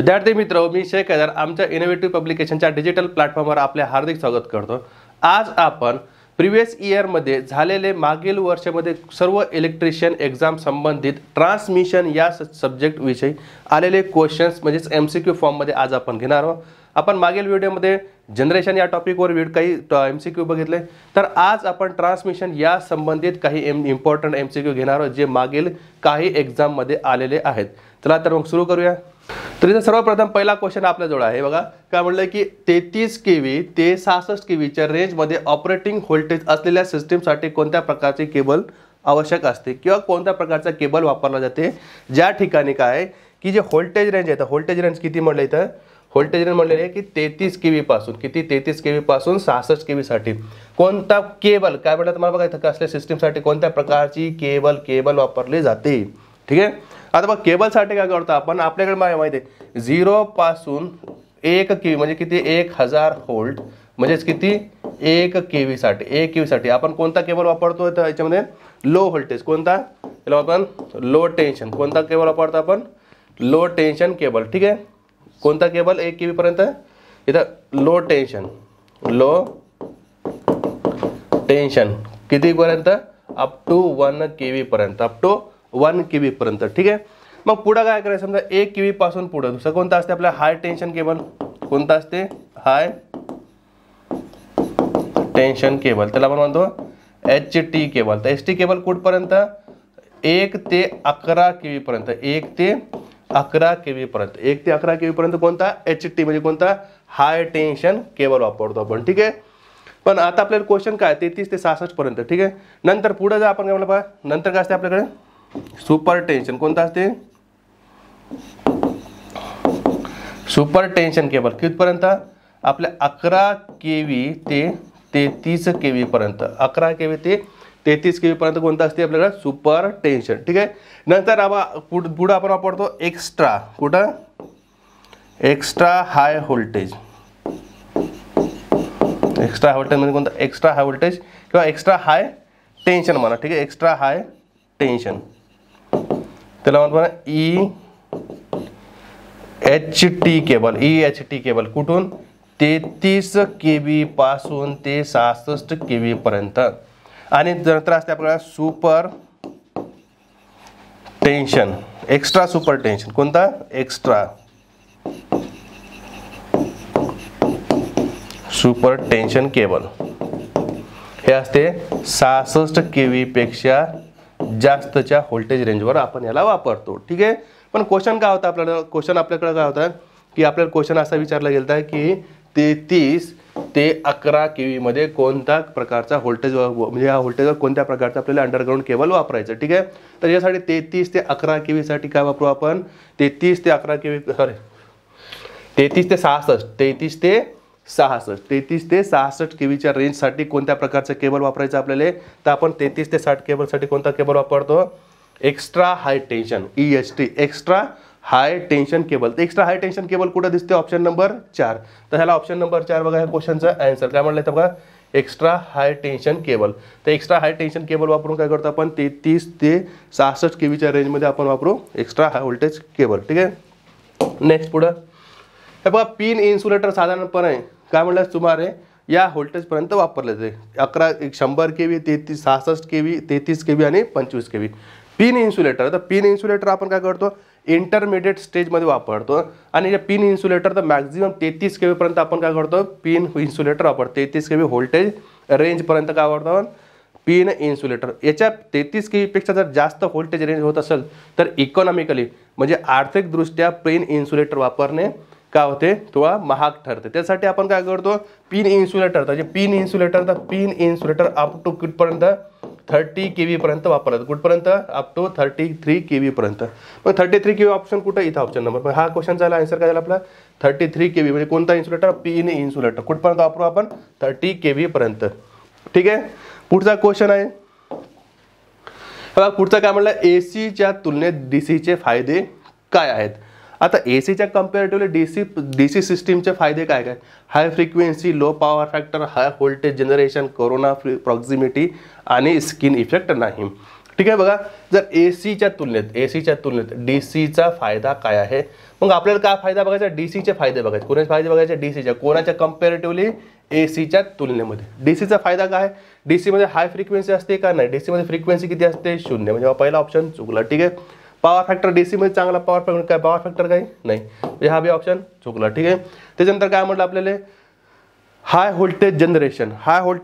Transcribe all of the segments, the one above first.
विद्यार्थी मित्र, मी शेख हैदर आमच्या इनोव्हेटिव्ह पब्लिकेशनच्या डिजिटल प्लॅटफॉर्मवर आपले हार्दिक स्वागत करतो। आज आपण प्रिव्हियस इयरमध्ये झालेले मागील वर्षामध्ये सर्व इलेक्ट्रिशियन एक्झाम संबंधित ट्रान्समिशन या सब्जेक्ट विषयी आलेले क्वेश्चन्स म्हणजे एमसीक्यू फॉर्म मध्ये आज आपण घेणार आहोत। आपण मागील व्हिडिओमध्ये जनरेशन या टॉपिकवर काही एमसीक्यू बघितले, तर आज आपण ट्रान्समिशन या संबंधित काही इम्पॉर्टंट एमसीक्यू घेणार आहोत जे मागील काही एक्झाम मध्ये आलेले आहेत। चला तर मग सुरू करूया। तर इथे सर्वप्रथम पहिला क्वेश्चन आपल्याजवळ आहे बघा, काय म्हटलंय की 33 केव्ही ते 66 केव्हीच्या रेंजमध्ये ऑपरेटिंग व्होल्टेज असलेल्या सिस्टीमसाठी कोणत्या प्रकारचे केबल आवश्यक असते किंवा कोणत्या प्रकारचा केबल वापरला जाते, ज्या ठिकाणी काय की जे व्होल्टेज रेंज आहे, तर व्होल्टेज रेंज किती म्हटलं इथं, व्होल्टेज रेंज म्हटलेले आहे की 33 केव्ही पासून 33 केव्ही पासून 66 केव्ही साठी कोणता केबल काय म्हटलं तुम्हाला बघा इथं कसल्या सिस्टीमसाठी कोणत्या प्रकारची केबल वापरली जाते। ठीक आहे, आता बघ केबल साठी काय करतो आपण, आपल्याकडे माहिती आहे 0 पासून 1 केव्ही म्हणजे किती 1000 व्होल्ट म्हणजेच किती 1 केव्ही साठी 1 केव्ही साठी आपण कोणता केबल वापरतो, तर याच्यामध्ये लो व्होल्टेज कोणता, त्याला आपण लो टेन्शन कोणता केबल वापरतो आपण, लो टेन्शन केबल। ठीक आहे, कोणता केबल 1 केव्ही पर्यंत, इथं लो टेन्शन किती पर्यंत, अप टू 1 केव्ही पर्यंत, अप टू 1 केव्ही पर्यंत। ठीक आहे, मग पुढे काय करायचं, समजा 1 केव्ही पासून पुढे दुसरा कोणता असते आपला हाय टेन्शन केबल, कोणता असते हाय टेन्शन केबल, त्याला आपण म्हणतो HT केबल। तर HT केबल कुठपर्यंत 1 ते 11 केव्ही पर्यंत, 1 ते 11 केव्ही पर्यंत, 1 ते 11 केव्ही पर्यंत कोणता HT म्हणजे कोणता हाय टेन्शन केबल वापरतो आपण। ठीक आहे, पण आता आपल्याला क्वेश्चन काय 33 ते 66 पर्यंत। ठीक आहे, नंतर पुढे जर आपण काय म्हणलं बघा, नंतर काय असते आपल्याकडे सुपर टेन्शन, कोणता असते सुपर टेन्शन केबल कितपर्यंत आपल्या 11 केव्ही ते 33 केव्ही पर्यंत, 11 केव्ही ते 33 केव्ही पर्यंत कोणता असते आपल्याकडे सुपर टेन्शन। ठीक आहे, नंतर पुढे आपण वापरतो एक्स्ट्रा, कुठं extra high voltage, extra voltage म्हणजे कोणता एक्स्ट्रा हाय व्होल्टेज किंवा एक्स्ट्रा हाय टेन्शन म्हणा। ठीक आहे, एक्स्ट्रा हाय टेन्शन त्याला म्हणतो EHT केबल, EHT केबल कुठून 33 केव्ही पासून ते 66 केव्ही पर्यंत। आणि नंतर असते आपल्याला super tension, extra super tension कोणता एक्स्ट्रा सुपर टेन्शन केबल, हे असते 66 केव्ही पेक्षा जास्तच्या व्होल्टेज रेंजवर आपण याला वापरतो। ठीक आहे, पण क्वेश्चन काय होता आपल्याला, क्वेश्चन आपल्याकडे काय होता की आपल्याला क्वेश्चन असा विचारला गेला की 33 ते 11 केव्ही मध्ये कोणत्या प्रकारचा व्होल्टेज म्हणजे या व्होल्टेजवर कोणत्या प्रकारचा आपल्याला अंडरग्राउंड केबल वापरायचं। ठीक आहे, तर यासाठी 33 ते 11 केव्ही साठी काय वापरू आपण 33 ते 11 केव्ही सॉरी 33 ते 66 केव्हीच्या रेंजसाठी कोणत्या प्रकारचं केबल वापरायचं आपल्याला, तर आपण 33 ते 60 केबलसाठी कोणता केबल वापरतो एक्स्ट्रा हाय टेन्शन EHT एक्स्ट्रा हाय टेन्शन केबल। तर एक्स्ट्रा हाय टेन्शन केबल कुठे दिसते, ऑप्शन नंबर 4। तर ह्याला ऑप्शन नंबर 4 बघा या क्वेश्चनचा आन्सर काय म्हटलं तर बघा एक्स्ट्रा हाय टेन्शन केबल। तर एक्स्ट्रा हाय टेन्शन केबल वापरून काय करतो आपण 33 ते 66 केव्हीच्या रेंजमध्ये आपण वापरू एक्स्ट्रा हाय व्होल्टेज केबल। ठीक आहे, नेक्स्ट पुढं हे बघा पिन इन्सुलेटर साधारणपणे काय म्हणलं सुमारे या व्होल्टेज पर्यंत वापरले जाते 100 केव्ही 66 केव्ही 33 केव्ही आणि 25 केव्ही पिन इन्सुलेटर। तर पिन इन्सुलेटर आपण काय करतो इंटरमिडिएट स्टेजमध्ये वापरतो आणि या पिन इन्सुलेटर तर मॅक्झिमम 33 केव्ही पर्यंत आपण काय करतो पिन इन्सुलेटर वापरतो, 33 केव्ही व्होल्टेज रेंज पर्यंत काय वापरतो पिन इन्सुलेटर। याच्या 33 केव्ही पेक्षा जर जास्त व्होल्टेज रेंज होत असेल तर इकॉनॉमिकली म्हणजे आर्थिकदृष्ट्या पिन इन्सुलेटर वापरणे काय होते थोडा महाग ठरते। त्यासाठी आपण काय करतो पिन इन्सुलेटर, तर पिन इन्सुलेटर अप टू कुठपर्यंत 30 केव्ही पर्यंत वापरतात, कुठपर्यंत अप टू 33 केव्ही पर्यंत। मग 33 केव्ही ऑप्शन कुठे, इथं ऑप्शन नंबर, पण हा क्वेश्चन झाला आन्सर काय झाला आपला 33 केव्ही म्हणजे कोणता इन्सुलेटर पिन इन्सुलेटर कुठपर्यंत वापरू आपण 30 केव्ही पर्यंत। ठीक आहे, पुढचा क्वेश्चन आहे बघा, पुढचा काय म्हणलं एसीच्या तुलनेत डीसीचे फायदे काय आहेत। आता एसीच्या कंपॅरेटिव्हली डीसी सिस्टीमचे फायदे काय काय, high frequency, low power factor, high voltage generation, corona proximity आणि स्किन इफेक्ट नाही। ठीक आहे. बघा, जर एसीच्या तुलनेत डीसीचा फायदा काय आहे, मग आपल्याला काय फायदा बघायचा, डीसीचे फायदे बघायचे. कोणाचे फायदे बघायचे, डीसीच्या. कोणाच्या कंपॅरेटिव्हली, एसीच्या तुलनेमध्ये. डीसीचा फायदा काय, डीसी मध्ये हाय फ्रिक्वेन्सी असते का, नाही. डीसी मध्ये फ्रिक्वेन्सी किती असते, 0, म्हणजे पहिला ऑप्शन चुकला. ठीक आहे. पॉवर फॅक्टर डीसी मध्ये चांगला पॉवर फॅक्टर, काय पॉवर फॅक्टर काही नाही, म्हणजे हा बी ऑप्शन चुकला. ठीक आहे. त्याच्यानंतर काय म्हटलं आपल्याला, हाय व्होल्टेज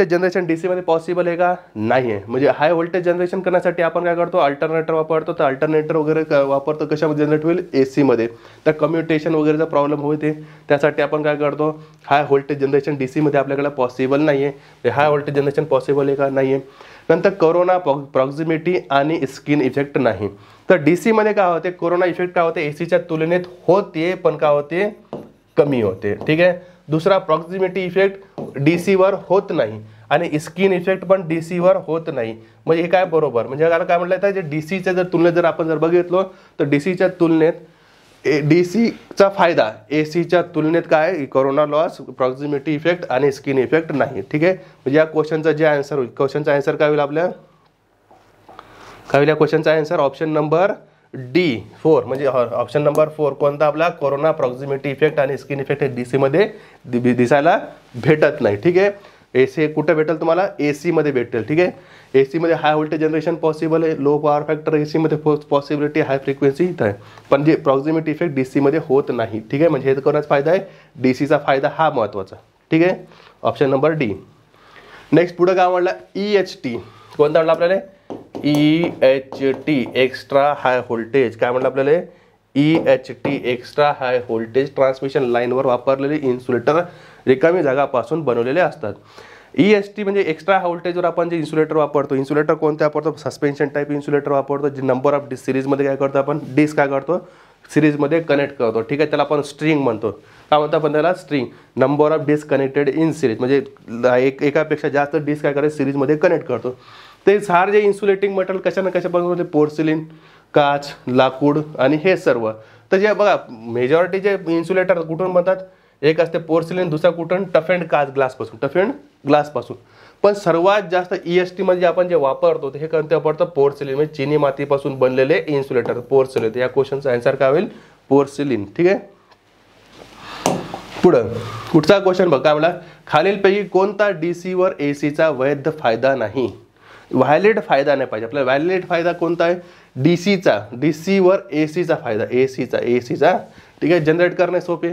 जनरेशन डीसी मध्ये पॉसिबल आहे का, नाही आहे. म्हणजे हाय व्होल्टेज जनरेशन करण्यासाठी आपण काय करतो, अल्टरनेटर वापरतो. तर अल्टरनेटर वगैरे वापरतो कशामध्ये जनरेट होईल, एसी मध्ये. तर कम्युटेशन वगैरेचा प्रॉब्लेम होते, त्यासाठी आपण काय करतो, हाय व्होल्टेज जनरेशन डीसी मध्ये आपल्याकडे पॉसिबल नाही आहे. हाय व्होल्टेज जनरेशन पॉसिबल आहे का, नाही आहे. नंतर कोरोना प्रॉक्झिमिटी आणि स्किन इफेक्ट नाही. तर डीसी मध्ये काय होते, कोरोना इफेक्ट काय होते, एसीच्या तुलनेत होते, पण काय होते, कमी होते. ठीक आहे. दुसरा, प्रॉक्झिमिटी इफेक्ट डीसीवर होत नाही आणि स्किन इफेक्ट पण डीसीवर होत नाही. म्हणजे हे काय बरोबर, म्हणजे काय म्हटलं तर, जे डीसीच्या जर तुलनेत जर आपण बघितलो, तर डीसीच्या तुलनेत डीसीचा फायदा एसीच्या तुलनेत काय, कोरोना लॉस, प्रॉक्झिमिटी इफेक्ट आणि स्किन इफेक्ट नाही. ठीक आहे. म्हणजे या क्वेश्चनचा जे आन्सर होईल, क्वेश्चनचा आन्सर काय होईल आपल्या, काय होईल या क्वेश्चनचा आन्सर, ऑप्शन नंबर D4. म्हणजे ऑप्शन नंबर 4 कोणता आपला, कोरोना प्रॉक्झिमिटी इफेक्ट आणि स्किन इफेक्ट हे डीसी मध्ये दिसायला भेटत नाही. ठीक आहे. एसी कुठे भेटेल तुम्हाला, एसी मध्ये भेटेल. ठीक आहे. एसी मध्ये हाय व्होल्टेज जनरेशन पॉसिबल आहे, लो पॉवर फॅक्टर एसी मध्ये पॉसिबिलिटी, हाय फ्रिक्वेन्सी इथं आहे, पण जे प्रॉक्झिमिटी इफेक्ट डीसी मध्ये होत नाही. ठीक आहे. म्हणजे हे कोणाचा फायदा आहे, डीसीचा फायदा हा महत्वाचा. ठीक आहे. Option number D. नेक्स्ट पुढे काय म्हटलं, EHT कोणता म्हटलं आपल्याला, EHT एक्स्ट्रा हाय व्होल्टेज. काय म्हटलं आपल्याला, EHT extra high voltage transmission लाईनवर वापरलेले इन्सुलेटर रिकामी जागापासून बनवलेले असतात. EHT म्हणजे एक्स्ट्रा हाय व्होल्टेजवर आपण जे इन्सुलेटर वापरतो, इन्सुलेटर कोणते वापरतो, सस्पेन्शन टाईप इन्सुलेटर वापरतो. जे नंबर ऑफ सिरीजमध्ये काय करतो आपण, डिस्क काय करतो, सिरीजमध्ये कनेक्ट करतो. ठीक आहे. त्याला आपण स्ट्रिंग म्हणतो. काय म्हणतो आपण त्याला, string. Number of disk connected in series, म्हणजे एकापेक्षा जास्त डिस्क काय करायचं, सिरीजमध्ये कनेक्ट करतो. ते सार जे इन्सुलेटिंग मटेरियल कशा ना कशा बनवते, पोर्सिलिन, काच, लाकूड आणि हे सर्व. तर जे बघा, मेजॉरिटी जे इन्सुलेटर कुठून बनतात, एक असते पोर्सिलिन, दुसरा कुठून, टफ अँड ग्लासपासून. पण सर्वात जास्त EHT मध्ये आपण जे वापरतो ते हे कोणते वापरतो, पोर्सिलिन, म्हणजे चिनी मातीपासून बनलेले इन्सुलेटर, पोर्सिलिन. या क्वेश्चनचा आन्सर काय होईल, पोर्सिलिन. ठीक आहे. पुढचा क्वेश्चन बघा, काय म्हणला, खालीलपैकी कोणता डीसीवर एसीचा वैध फायदा नाही, व्हॅलिड फायदा नाही पाहिजे आपल्याला. व्हॅलिड फायदा कोणता आहे, डीसीवर एसीचा फायदा, एसीचा. ठीक आहे. जनरेट करणे सोपे,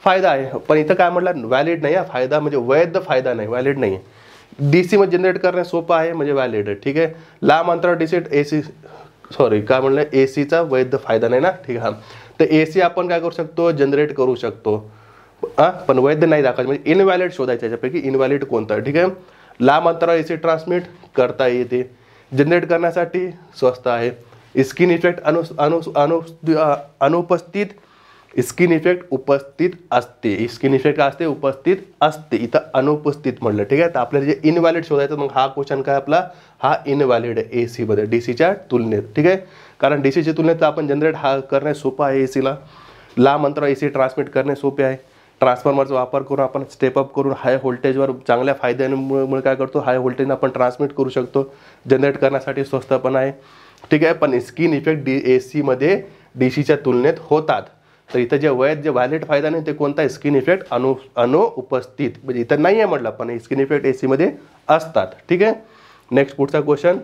फायदा आहे. पण इथं काय म्हटलं, व्हॅलिड नाही. फायदा म्हणजे वैध फायदा नाही, व्हॅलिड नाही. डीसी मध्ये जनरेट करणे सोपं आहे म्हणजे व्हॅलिड आहे. ठीक आहे. लांब अंतर डीसी काय म्हणलं, एसीचा वैध फायदा नाही ना. ठीक आहे. तर एसी आपण काय करू शकतो, जनरेट करू शकतो, पण वैध नाही दाखवायचं, म्हणजे इनव्हॅलिड शोधायचं याच्यापैकी, इनव्हॅलिड कोणता. ठीक आहे. लांब अंतरावर एसी ट्रान्समिट करता येते, जनरेट करण्यासाठी स्वस्त आहे. स्किन इफेक्ट अनुपस्थित, स्किन इफेक्ट उपस्थित असते, स्किन इफेक्ट असते, उपस्थित असते, इथं अनुपस्थित म्हटलं. ठीक आहे. तर आपल्याला जे इनव्हॅलिड शोधायचं, मग हा क्वेश्चन काय आपला, हा इनव्हॅलिड आहे एसी मध्ये, डीसीच्या तुलनेत. ठीक आहे. कारण डीसीच्या तुलनेत आपण जनरेट हा करणे सोपं आहे एसीला. लांब अंतरावर एसी ट्रान्समिट करणे सोपे आहे. ट्रान्सफॉर्मरचा वापर करून आपण स्टेपअप करून हाय व्होल्टेजवर चांगल्या फायद्यामुळे काय करतो, हाय व्होल्टेज आपण ट्रान्समिट करू शकतो, जनरेट करण्यासाठी स्वस्त पण आहे. ठीक आहे. पण स्किन इफेक्ट एसी मध्ये डीसीच्या तुलनेत होतात. तर इथं जे व्हॅलिड फायदा नाही ते कोणता आहे, स्किन इफेक्ट अनुपस्थित, म्हणजे इथं नाही आहे म्हटलं, पण स्किन इफेक्ट एसी मध्ये असतात. ठीक आहे. नेक्स्ट पुढचा क्वेश्चन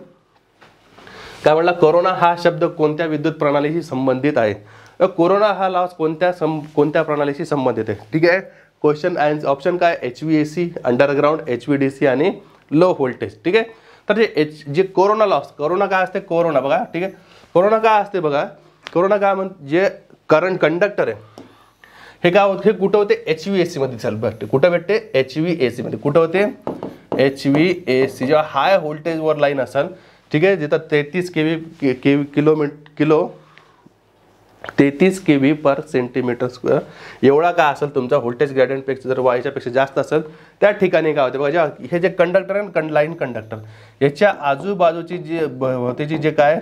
काय म्हटला, कोरोना हा शब्द कोणत्या विद्युत प्रणालीशी संबंधित आहे. कोरोना हा लॉस कोणत्या प्रणालीशी संबंधित आहे. ठीक आहे. क्वेश्चन ऑप्शन काय, HVAC, अंडरग्राउंड, HVDC आणि लो व्होल्टेज. ठीक आहे. तर जे कोरोना लॉस, कोरोना काय असते, कोरोना बघा. ठीक आहे. कोरोना काय असते बघा, कोरोना काय जे करंट कंडक्टर आहे हे काय होते, हे कुठं होते, HVAC मध्ये भेटते. कुठं भेटते, HVAC मध्ये. कुठं होते, HVAC. जेव्हा हाय व्होल्टेजवर लाईन असेल, ठीक आहे, जिथं 33 kV पर सेंटीमीटर स्क्वेअर एवढा काय असेल तुमचा व्होल्टेज ग्रेडियंटपेक्षा, जर याच्यापेक्षा जास्त असेल त्या ठिकाणी काय होते बघा, जेव्हा हे जे कंडक्टर आहे, लाईन कंडक्टर, याच्या आजूबाजूची जी भोवतीची जे काय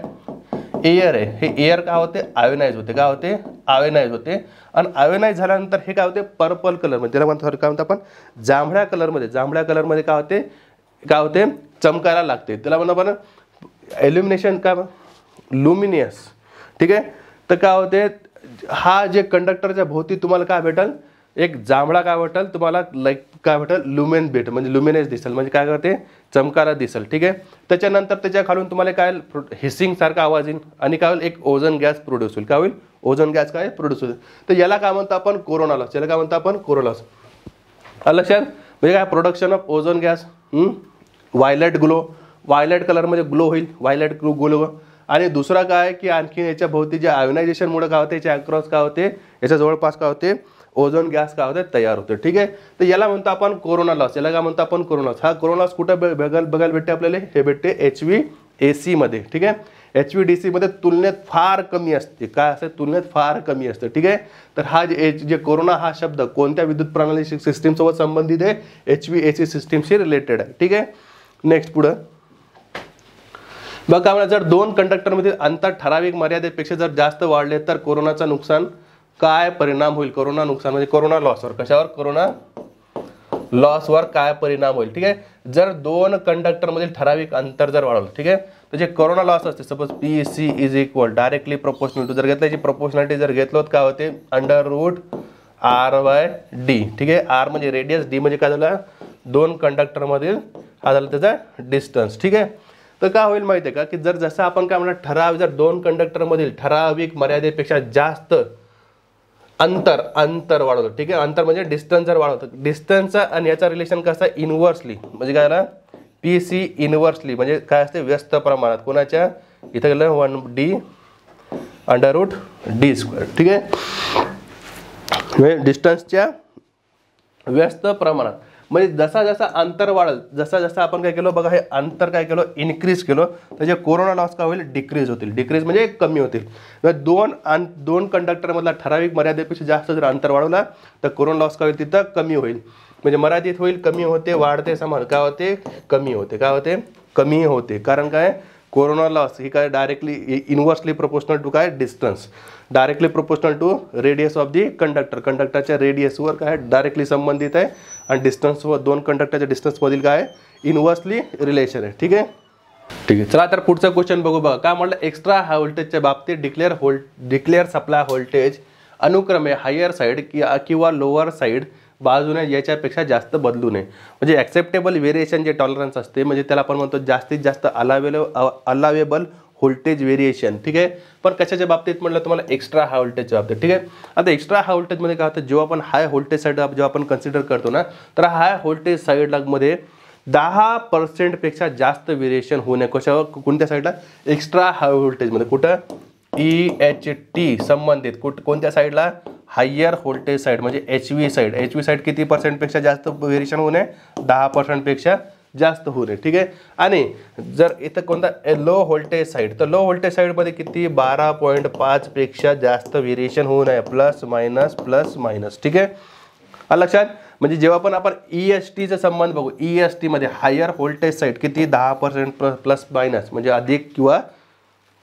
एअर आहे, हे एअर काय होते, आयोनाइज होते. काय होते, आयोनाइज होते. आणि आयोनाइज झाल्यानंतर हे काय होते, पर्पल कलरमध्ये, त्याला म्हणतो काय म्हणतो आपण, जांभळ्या कलरमध्ये काय होते, चमकायला लागते. त्याला म्हणतो आपण इल्युमिनेशन का लुमिनियस, ठीक आहे. तर काय होते, हा जे कंडक्टरच्या भोवती तुम्हाला काय भेटल, एक जांभळा काय भेटल तुम्हाला, लाईक काय भेटल, लुमेन भेट म्हणजे लुमिनेस दिसेल, म्हणजे काय करते, चमकारा दिसेल, ठीक आहे. त्याच्यानंतर त्याच्या खालून तुम्हाला काय हिसिंग सारखा आवाज येईल आणि काय होईल, एक ओझोन गॅस प्रोड्यूस होईल. काय होईल, ओझोन गॅस काय प्रोड्यूस होईल. तर याला काय म्हणतो आपण, कोरोना लॉस. याला काय म्हणतो आपण, कोरोना लॉस. लक्षात, म्हणजे काय, production of ozone gas, violet glow, violet कलरमध्ये ग्लो होईल, व्हायलेट ग्लो. आणि दुसरा काय की आणखी याच्या भोवती जे आयोनायझेशनमुळे काय होते, याच्या अक्रॉस काय होते, याच्या जवळपास काय होते, ओझोन गॅस काय होते, तयार होते, ठीक आहे. तर याला म्हणतो आपण कोरोना लॉस. याला काय म्हणतो आपण, कोरोना लॉस. हा कोरोना लॉस कुठे बघायला भेटते आपल्याला, हे भेटते HVAC मध्ये, ठीक आहे. HVDC मध्ये तुलनेत फार कमी असते. काय असते, तुलनेत फार कमी असते, ठीक आहे. तर हा जे कोरोना हा शब्द कोणत्या विद्युत प्रणाली सिस्टीम सोबत संबंधित आहे, HVAC सिस्टीमशी रिलेटेड आहे, ठीक आहे. नेक्स्ट पुढं बघा, मला जर दोन कंडक्टरमधील अंतर ठराविक मर्यादेपेक्षा जर जास्त वाढले तर कोरोनाचा नुकसान काय परिणाम होईल. कोरोना नुकसान म्हणजे कोरोना लॉसवर, कशावर, कोरोना लॉसवर काय परिणाम होईल, ठीक आहे. जर दोन कंडक्टर मधील ठराविक अंतर जर वाढवलं, ठीक आहे, तर जे कोरोना लॉस असते, suppose PC is equal directly proportional to, जर घेतल्याची प्रोपोर्शनॅलिटी जर घेतलं काय होते, √R/d, ठीक आहे. R म्हणजे रेडियस, D म्हणजे काय झालं, दोन कंडक्टर मधील हा झाला त्याचा डिस्टन्स, ठीक आहे. तर काय होईल माहिती आहे का, की जर जसं आपण काय म्हणणार, जर दोन कंडक्टर मधील ठराविक मर्यादेपेक्षा जास्त अंतर वाढवलं, ठीक आहे. अंतर म्हणजे डिस्टन्स जर वाढवतं, डिस्टन्सचा आणि याचा रिलेशन कसा, इनव्हर्सली, म्हणजे काय झाला, PC इनव्हर्सली म्हणजे काय असते, व्यस्त प्रमाणात. कोणाच्या, इथं गेलं 1D √d², ठीक आहे. म्हणजे डिस्टन्सच्या व्यस्त प्रमाणात, म्हणजे जसा जसा अंतर वाढेल, जसा जसा आपण काय केलं बघा, हे अंतर काय केलं, इन्क्रीज केलं, त्याचे कोरोना लॉस काय होईल, डिक्रीज होतील. डिक्रीज म्हणजे कमी होतील. दोन कंडक्टर मधला ठराविक मर्यादेपेक्षा जास्त जर अंतर वाढवला तर कोरोना लॉस काय होईल, तिथं कमी होईल. म्हणजे मर्यादित होईल, कमी होते, वाढते, समान काय होते, कमी होते. काय होते, कमी होते. कारण काय, कोरोना लॉस ही काय डायरेक्टली इनव्हर्सली प्रोपोर्शनल टू काय, distance, directly proportional to radius of the conductor, कंडक्टरच्या रेडियसवर काय डायरेक्टली संबंधित आहे. आणि डिस्टन्स व दोन कंडक्टरच्या डिस्टन्स मधील काय इनव्हर्सली रिलेशन आहे, ठीक आहे. ठीक आहे, चला तर पुढचा क्वेश्चन बघू. बघा काय म्हटलं, एक्स्ट्रा हाय व्होल्टेजच्या बाबतीत डिक्लेअर सप्लाय व्होल्टेज अनुक्रमे हायर साईड किंवा लोअर साईड बाजूने याच्यापेक्षा जास्त बदलू नये. म्हणजे ॲक्सेप्टेबल व्हेरिएशन जे टॉलरन्स असते, म्हणजे त्याला आपण म्हणतो जास्तीत जास्त अलावेबल व्होल्टेज व्हेरिएशन, ठीक आहे. पण कशाच्या बाबतीत म्हटलं तुम्हाला, एक्स्ट्रा हाय व्होल्टेजच्या बाबतीत, ठीक आहे. आता एक्स्ट्रा हाय व्होल्टेजमध्ये काय होतं, जेव्हा आपण हाय व्होल्टेज साईड जेव्हा आपण कन्सिडर करतो ना, तर हाय व्होल्टेज साईडमध्ये 10% पेक्षा जास्त व्हेरिएशन होऊ नये. कशावर, कोणत्या साईडला, एक्स्ट्रा हाय व्होल्टेजमध्ये. कुठं, EHT संबंधित कोणत्या साईडला, हायर व्होल्टेज साईड म्हणजे HV साईड. HV साईड किती %पेक्षा जास्त व्हेरिएशन होऊ नये, 10% पेक्षा जास्त होऊ नये, ठीक आहे. आणि जर इथं कोणता लो व्होल्टेज साईड, तर लो व्होल्टेज साईडमध्ये किती, 12.5 पेक्षा जास्त व्हेरिएशन होऊ नये, प्लस मायनस, ठीक आहे. लक्षात, म्हणजे जेव्हा पण आपण EHTचा संबंध बघू, EHT मध्ये हायर व्होल्टेज साईड किती, 10% प्लस मायनस म्हणजे अधिक किंवा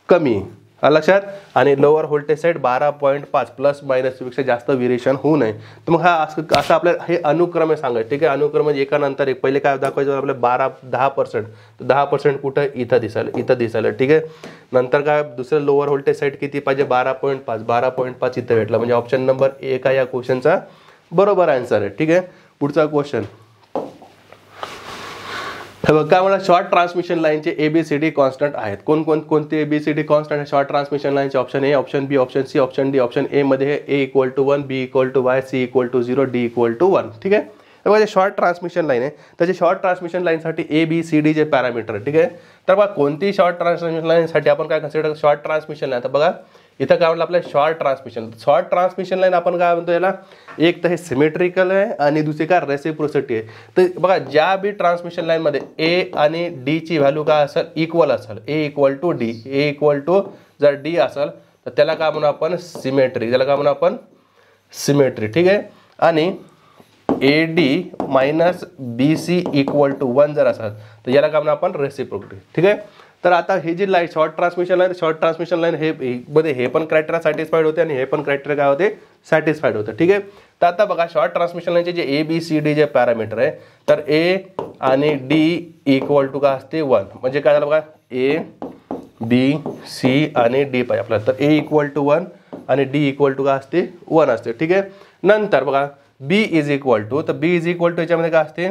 कमी, लक्षात. आणि lower voltage side 12.5 plus minus पेक्षा जास्त व्हेरिएशन होऊ नये. तर मग हा असं आपल्याला हे अनुक्रमे सांगायचं, ठीक आहे. अनुक्रम म्हणजे एकानंतर एक. पहिले काय दाखवायचं आपल्याला, 10%, तर 10% कुठं, इथं दिसायला, ठीक आहे. नंतर काय, दुसरं लोअर व्होल्टेज साईड किती पाहिजे, 12.5 इथं भेटला. म्हणजे ऑप्शन नंबर 1 या क्वेश्चनचा बरोबर आन्सर आहे, ठीक आहे. पुढचा क्वेश्चन काय म्हणा, शॉर्ट ट्रान्समिशन लाईनचे ABCD कॉन्स्टंट आहेत. कोणते ABCD कॉन्स्टंट आहे शॉर्ट ट्रान्समिशन लाईनचे, option A, option B, option C, option D. Option A मध्ये A = 1, B = Y, C = 0, D = 1, ठीक आहे. बघा, शॉर्ट ट्रान्समिशन लाईन आहे, त्याचे शॉर्ट ट्रान्समिशन लाईनसाठी ABCD जे पॅरामीटर, ठीक आहे. तर बघा, कोणती शॉर्ट ट्रान्समिशन लाईनसाठी आपण काय कन्सिडर, शॉर्ट ट्रान्समिशन लाईन. आता बघा इथं काय म्हटलं आपलं, शॉर्ट ट्रान्समिशन लाईन आपण काय म्हणतो याला, एक तर हे सिमेट्रिकल आहे आणि दुसरी काय रेसिप्रोसिटी आहे. तर बघा, ज्या बी ट्रान्समिशन लाईनमध्ये A आणि D ची व्हॅल्यू काय असेल, इक्वल असेल, A = D, जर D असेल तर त्याला काय म्हणू आपण, सिमेट्री, त्याला काय म्हणू आपण, सिमेट्री, ठीक आहे. आणि AD - BC = 1 जर असेल तर याला काय म्हणू आपण, रेसिप्रोसिटी, ठीक आहे. तर आता हे जी लाईन शॉर्ट ट्रान्समिशन लाईन हे मध्ये हे पण क्रायटेरिया सॅटिस्फाईड होते आणि हे पण क्रायटेरिया काय होते, सॅटिस्फाईड होते, ठीक आहे. तर आता बघा, शॉर्ट ट्रान्समिशन लाईनचे जे ABCD जे पॅरामीटर आहे, तर A आणि D = काय असते, 1. म्हणजे काय झालं बघा, A बी सी आणि डी पाहिजे आपल्याला. तर ए इक्वल टू 1 आणि डी इक्वल टू काय असते 1 असते. ठीक आहे. नंतर बघा बी इज इक्वल टू, तर बी इज इक्वल टू याच्यामध्ये काय असते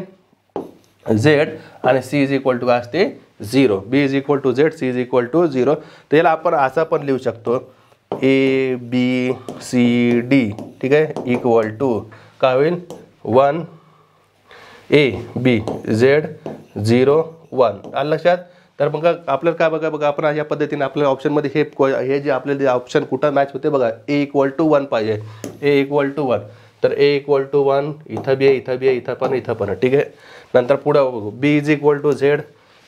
झेड आणि सी इज इक्वल टू काय असते 0. B is equal to z, c is equal to 0. तर याला आपण असं पण लिहू शकतो ए बी सी डी. ठीक आहे. इक्वल टू काय होईल 1 ए बी झेड 0 1. आलं लक्षात. तर मग आपल्याला काय बघा आपण या पद्धतीने आपल्या ऑप्शनमध्ये हे जे आपल्याला ऑप्शन कुठं मॅच होते बघा. ए इक्वल टू 1 पाहिजे, ए इक्वल टू 1. तर ए इक्वल टू 1 इथं बी आहे, इथं पण. ठीक आहे. नंतर पुढं बघू b is equal to z,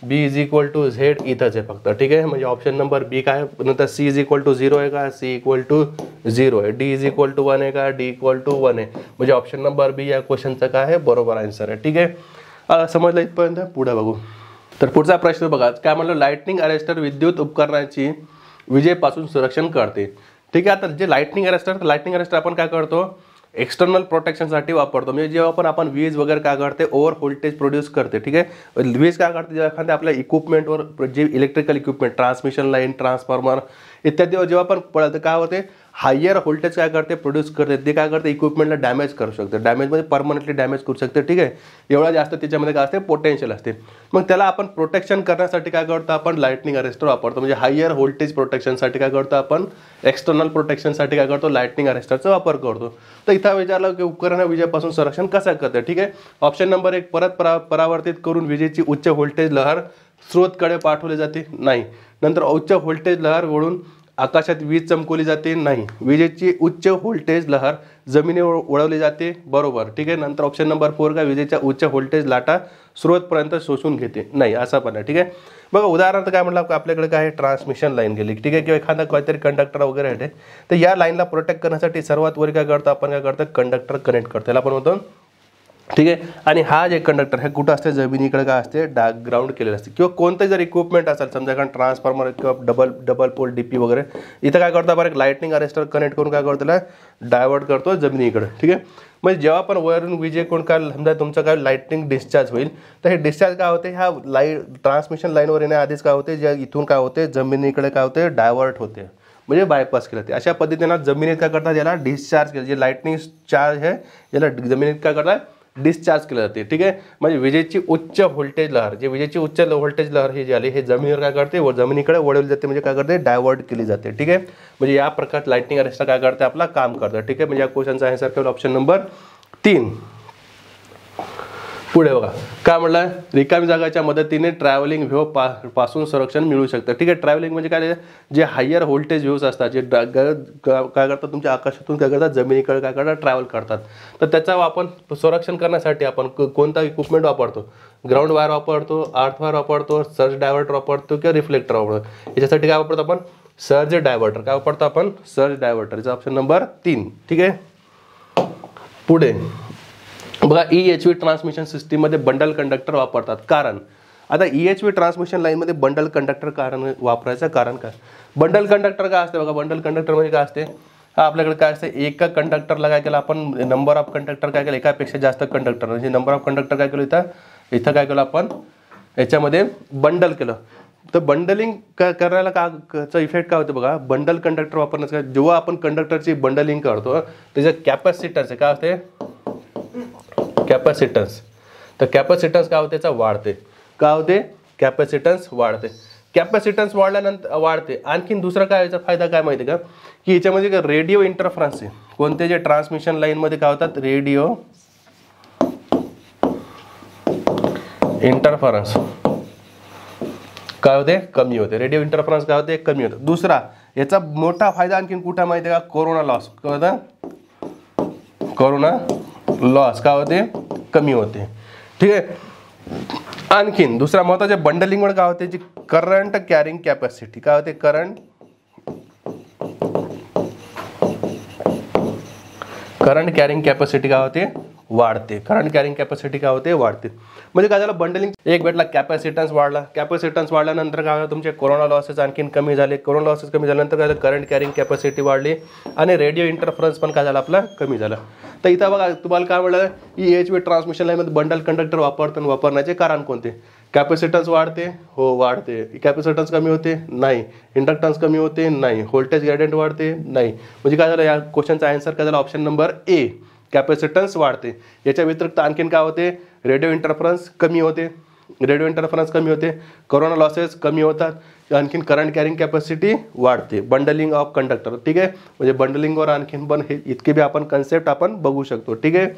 b is equal to z इथंच आहे फक्त. ठीक आहे. म्हणजे ऑप्शन नंबर बी काय. नंतर सी इज इक्वल टू 0 आहे का, सी इक्वल टू 0 आहे. डी इज इक्वल टू 1 आहे का, डी इक्वल टू 1 आहे. म्हणजे ऑप्शन नंबर बी या क्वेश्चनचं काय आहे बरोबर आन्सर आहे. ठीक आहे. समजलं इथपर्यंत. पुढे बघू. तर पुढचा प्रश्न बघा काय म्हणलं, लाइटनिंग अरेस्टर विद्युत उपकरणाची विजेपासून संरक्षण करते. ठीक आहे. आता जे लाइटनिंग अरेस्टर आपण काय करतो एक्सटर्नल प्रोटेक्शनसाठी वापरतो. म्हणजे जेव्हा पण आपण वीज वगैरे काय करते ओव्हर व्होल्टेज प्रोड्यूस करते. ठीक आहे. वीज काय करते जेव्हा एखाद्या आपल्या इक्विपमेंटवर जे electrical equipment transmission line transformer इत्यादी जेव्हा पण पडतं काय होते हायर व्होल्टेज काय करते प्रोड्यूस करते. ते काय करते इक्विपमेंटला डॅमेज करू शकते. डॅमेज म्हणजे परमनंटली डॅमेज करू शकते. ठीक आहे. एवढा जास्त त्याच्यामध्ये काय असते पोटेन्शियल असते. मग त्याला आपण प्रोटेक्शन करण्यासाठी काय करतो आपण लाइटनिंग अरेस्टर वापरतो. म्हणजे हायर व्होल्टेज प्रोटेक्शनसाठी काय करतो आपण एक्सटर्नल प्रोटेक्शनसाठी काय करतो लाइटनिंग अरेस्टरचा वापर करतो. तर इथं विचारलं की उपकरण विजेपासून संरक्षण कसं करते. ठीक आहे. ऑप्शन नंबर 1 परत परावर्तित करून विजेची उच्च व्होल्टेज लहर स्रोतकडे पाठवली जाते नाही. नंतर उच्च व्होल्टेज लहर ओढून आकाशात वीज चमकवली जाते नाही. विजेची उच्च व्होल्टेज लहर जमिनीवर उडवली जाते बरोबर. ठीक आहे. नंतर ऑप्शन नंबर 4 का विजेच्या उच्च व्होल्टेज लाटा स्रोतपर्यंत शोषून घेते नाही असा पण आहे. ठीक आहे. बघा उदाहरणार्थ काय म्हटलं आपल्याकडे काय आहे ट्रान्समिशन लाईन गेली. ठीक आहे. किंवा एखादा काहीतरी कंडक्टर वगैरे आहे तर या लाईनला प्रोटेक्ट करण्यासाठी सर्वात वर काय करतो आपण काय करतो कंडक्टर कनेक्ट करतो. त्याला आपण म्हणतो. ठीक आहे. आणि हा जे कंडक्टर हे कुठं असते जमिनीकडे काय असते ग्राउंड केलेलं असते. किंवा कोणतं जर इक्विपमेंट असेल समजा कारण ट्रान्सफॉर्मर किंवा डबल पोल डीपी वगैरे इथं काय करतो आपण एक लाइटनिंग अरेस्टर कनेक्ट करून काय करतो त्याला डायवर्ट करतो जमिनीकडे. ठीक आहे. म्हणजे जेव्हा पण वरून विजे कोण काय समजा तुमचं काय लाइटनिंग डिस्चार्ज होईल तर हे डिस्चार्ज काय होते ह्या ट्रान्समिशन लाईनवर येण्याआधीच काय होते जे इथून काय होते जमिनीकडे काय होते डायवर्ट होते म्हणजे बायपास केलं ते. अशा पद्धतीनं जमिनीत काय करतात याला डिस्चार्ज केलं जे लाइटनिंग चार्ज आहे याला जमिनीत काय करतात डिस्चार्ज केलं जाते. ठीक आहे. म्हणजे विजेची उच्च व्होल्टेज लहर जे विजेची उच्च व्होल्टेज लहर ही जी आली हे जमिनीवर काय करते व जमिनीकडे वळवली जाते म्हणजे काय करते डायवर्ट केली जाते. ठीक आहे. म्हणजे या प्रकार लाइटनिंग अरेस्टर काय करते आपला काम करतं. ठीक आहे. म्हणजे या क्वेश्चनचा आन्सर केवळ ऑप्शन नंबर 3. पुढे बघा काय म्हटलं रिकामी जागाच्या मदतीने ट्रॅव्हलिंग व्हेव पासून संरक्षण मिळू शकतं. ठीक आहे. ट्रॅव्हलिंग म्हणजे काय जे हायर व्होल्टेज व्हेव्स असतात जे काय करतात तुमच्या आकाशातून काय करतात जमिनीकडे काय करतात ट्रॅव्हल करतात. तर त्याचा आपण संरक्षण करण्यासाठी आपण कोणता इक्विपमेंट वापरतो ग्राउंड वायर वापरतो अर्थ वायर वापरतो सर्ज डायव्हर्टर वापरतो किंवा रिफ्लेक्टर वापरतो. याच्यासाठी काय वापरतो आपण सर्ज डायव्हर्टर काय वापरतो आपण सर्ज डायव्हर्टर. याचा ऑप्शन नंबर 3. ठीक आहे. पुढे बघा EHV ट्रान्समिशन सिस्टीममध्ये बंडल कंडक्टर वापरतात कारण आता EHV ट्रान्समिशन लाईनमध्ये बंडल कंडक्टर वापरायचं कारण काय बंडल कंडक्टर काय असते बघा बंडल कंडक्टर म्हणजे काय असते हा आपल्याकडे काय असते एका कंडक्टरला काय केलं आपण नंबर ऑफ कंडक्टर काय केलं एकापेक्षा जास्त कंडक्टर म्हणजे नंबर ऑफ कंडक्टर काय केलं इथं काय केलं आपण याच्यामध्ये बंडल केलं. तर बंडलिंग करायला काचा इफेक्ट काय होते बघा बंडल कंडक्टर वापरण्याचा जेव्हा आपण कंडक्टरची बंडलिंग करतो त्याचं कॅपॅसिटन्स काय असते कॅपॅसिटन्स. तर कॅपॅसिटन्स काय होते त्याचा वाढते काय होते कॅपॅसिटन्स वाढते. कॅपॅसिटन्स वाढल्यानंतर वाढते. आणखीन दुसरा काय याचा फायदा काय माहिती का की याच्यामध्ये रेडिओ इंटरफरन्स आहे कोणते जे ट्रान्समिशन लाईनमध्ये काय होतात रेडिओ इंटरफरन्स काय होते कमी होते. रेडिओ इंटरफरन्स काय होते कमी होते. दुसरा याचा मोठा फायदा आणखीन कुठं माहिती आहे का कोरोना लॉस काय होता कोरोना लॉस काय होते कमी होते. ठीक आहे. आणखीन दुसरा महत्त्वाचे बंडलिंगवर काय होते जी करंट कॅरिंग कॅपॅसिटी काय होते करंट कॅरिंग कॅपॅसिटी काय होते वाढते. करंट कॅरिंग कॅपॅसिटी काय होते वाढते. म्हणजे काय झालं बंडलिंग एक भेटला कॅपॅसिटन्स वाढला. कॅपॅसिटन्स वाढल्यानंतर काय झालं तुमचे कोरोना लॉसेस आणखीन कमी झाले. कोरोना लॉसेस कमी झाल्यानंतर काय झालं करंट कॅरिंग कॅपॅसिटी वाढली आणि रेडिओ इंटरफरन्स पण काय झाला आपला कमी झाला. तर इथं बघा तुम्हाला काय म्हणलं EHV ट्रान्समिशन लाईनमध्ये बंडल कंडक्टर वापरण्याचे कारण कोणते कॅपॅसिटन्स वाढते, हो वाढते. कॅपॅसिटन्स कमी होते, नाही. इंडक्टन्स कमी होते, नाही. व्होल्टेज ग्रेडियंट वाढते, नाही. म्हणजे काय झालं, या क्वेश्चनचा आन्सर काय झाला, ऑप्शन नंबर ए, कॅपॅसिटन्स वाढते. याच्या व्यतिरिक्त आणखीन काय होते, रेडिओ इंटरफरन्स कमी होते, रेडिओ इंटरफरन्स कमी होते, कोरोना लॉसेस कमी होतात, आणखीन करंट कॅरिंग कॅपॅसिटी वाढते. बंडलिंग ऑफ कंडक्टर, ठीक आहे, म्हणजे बंडलिंगवर आणखीन पण हे इतके बी आपण कन्सेप्ट आपण बघू शकतो, ठीक आहे.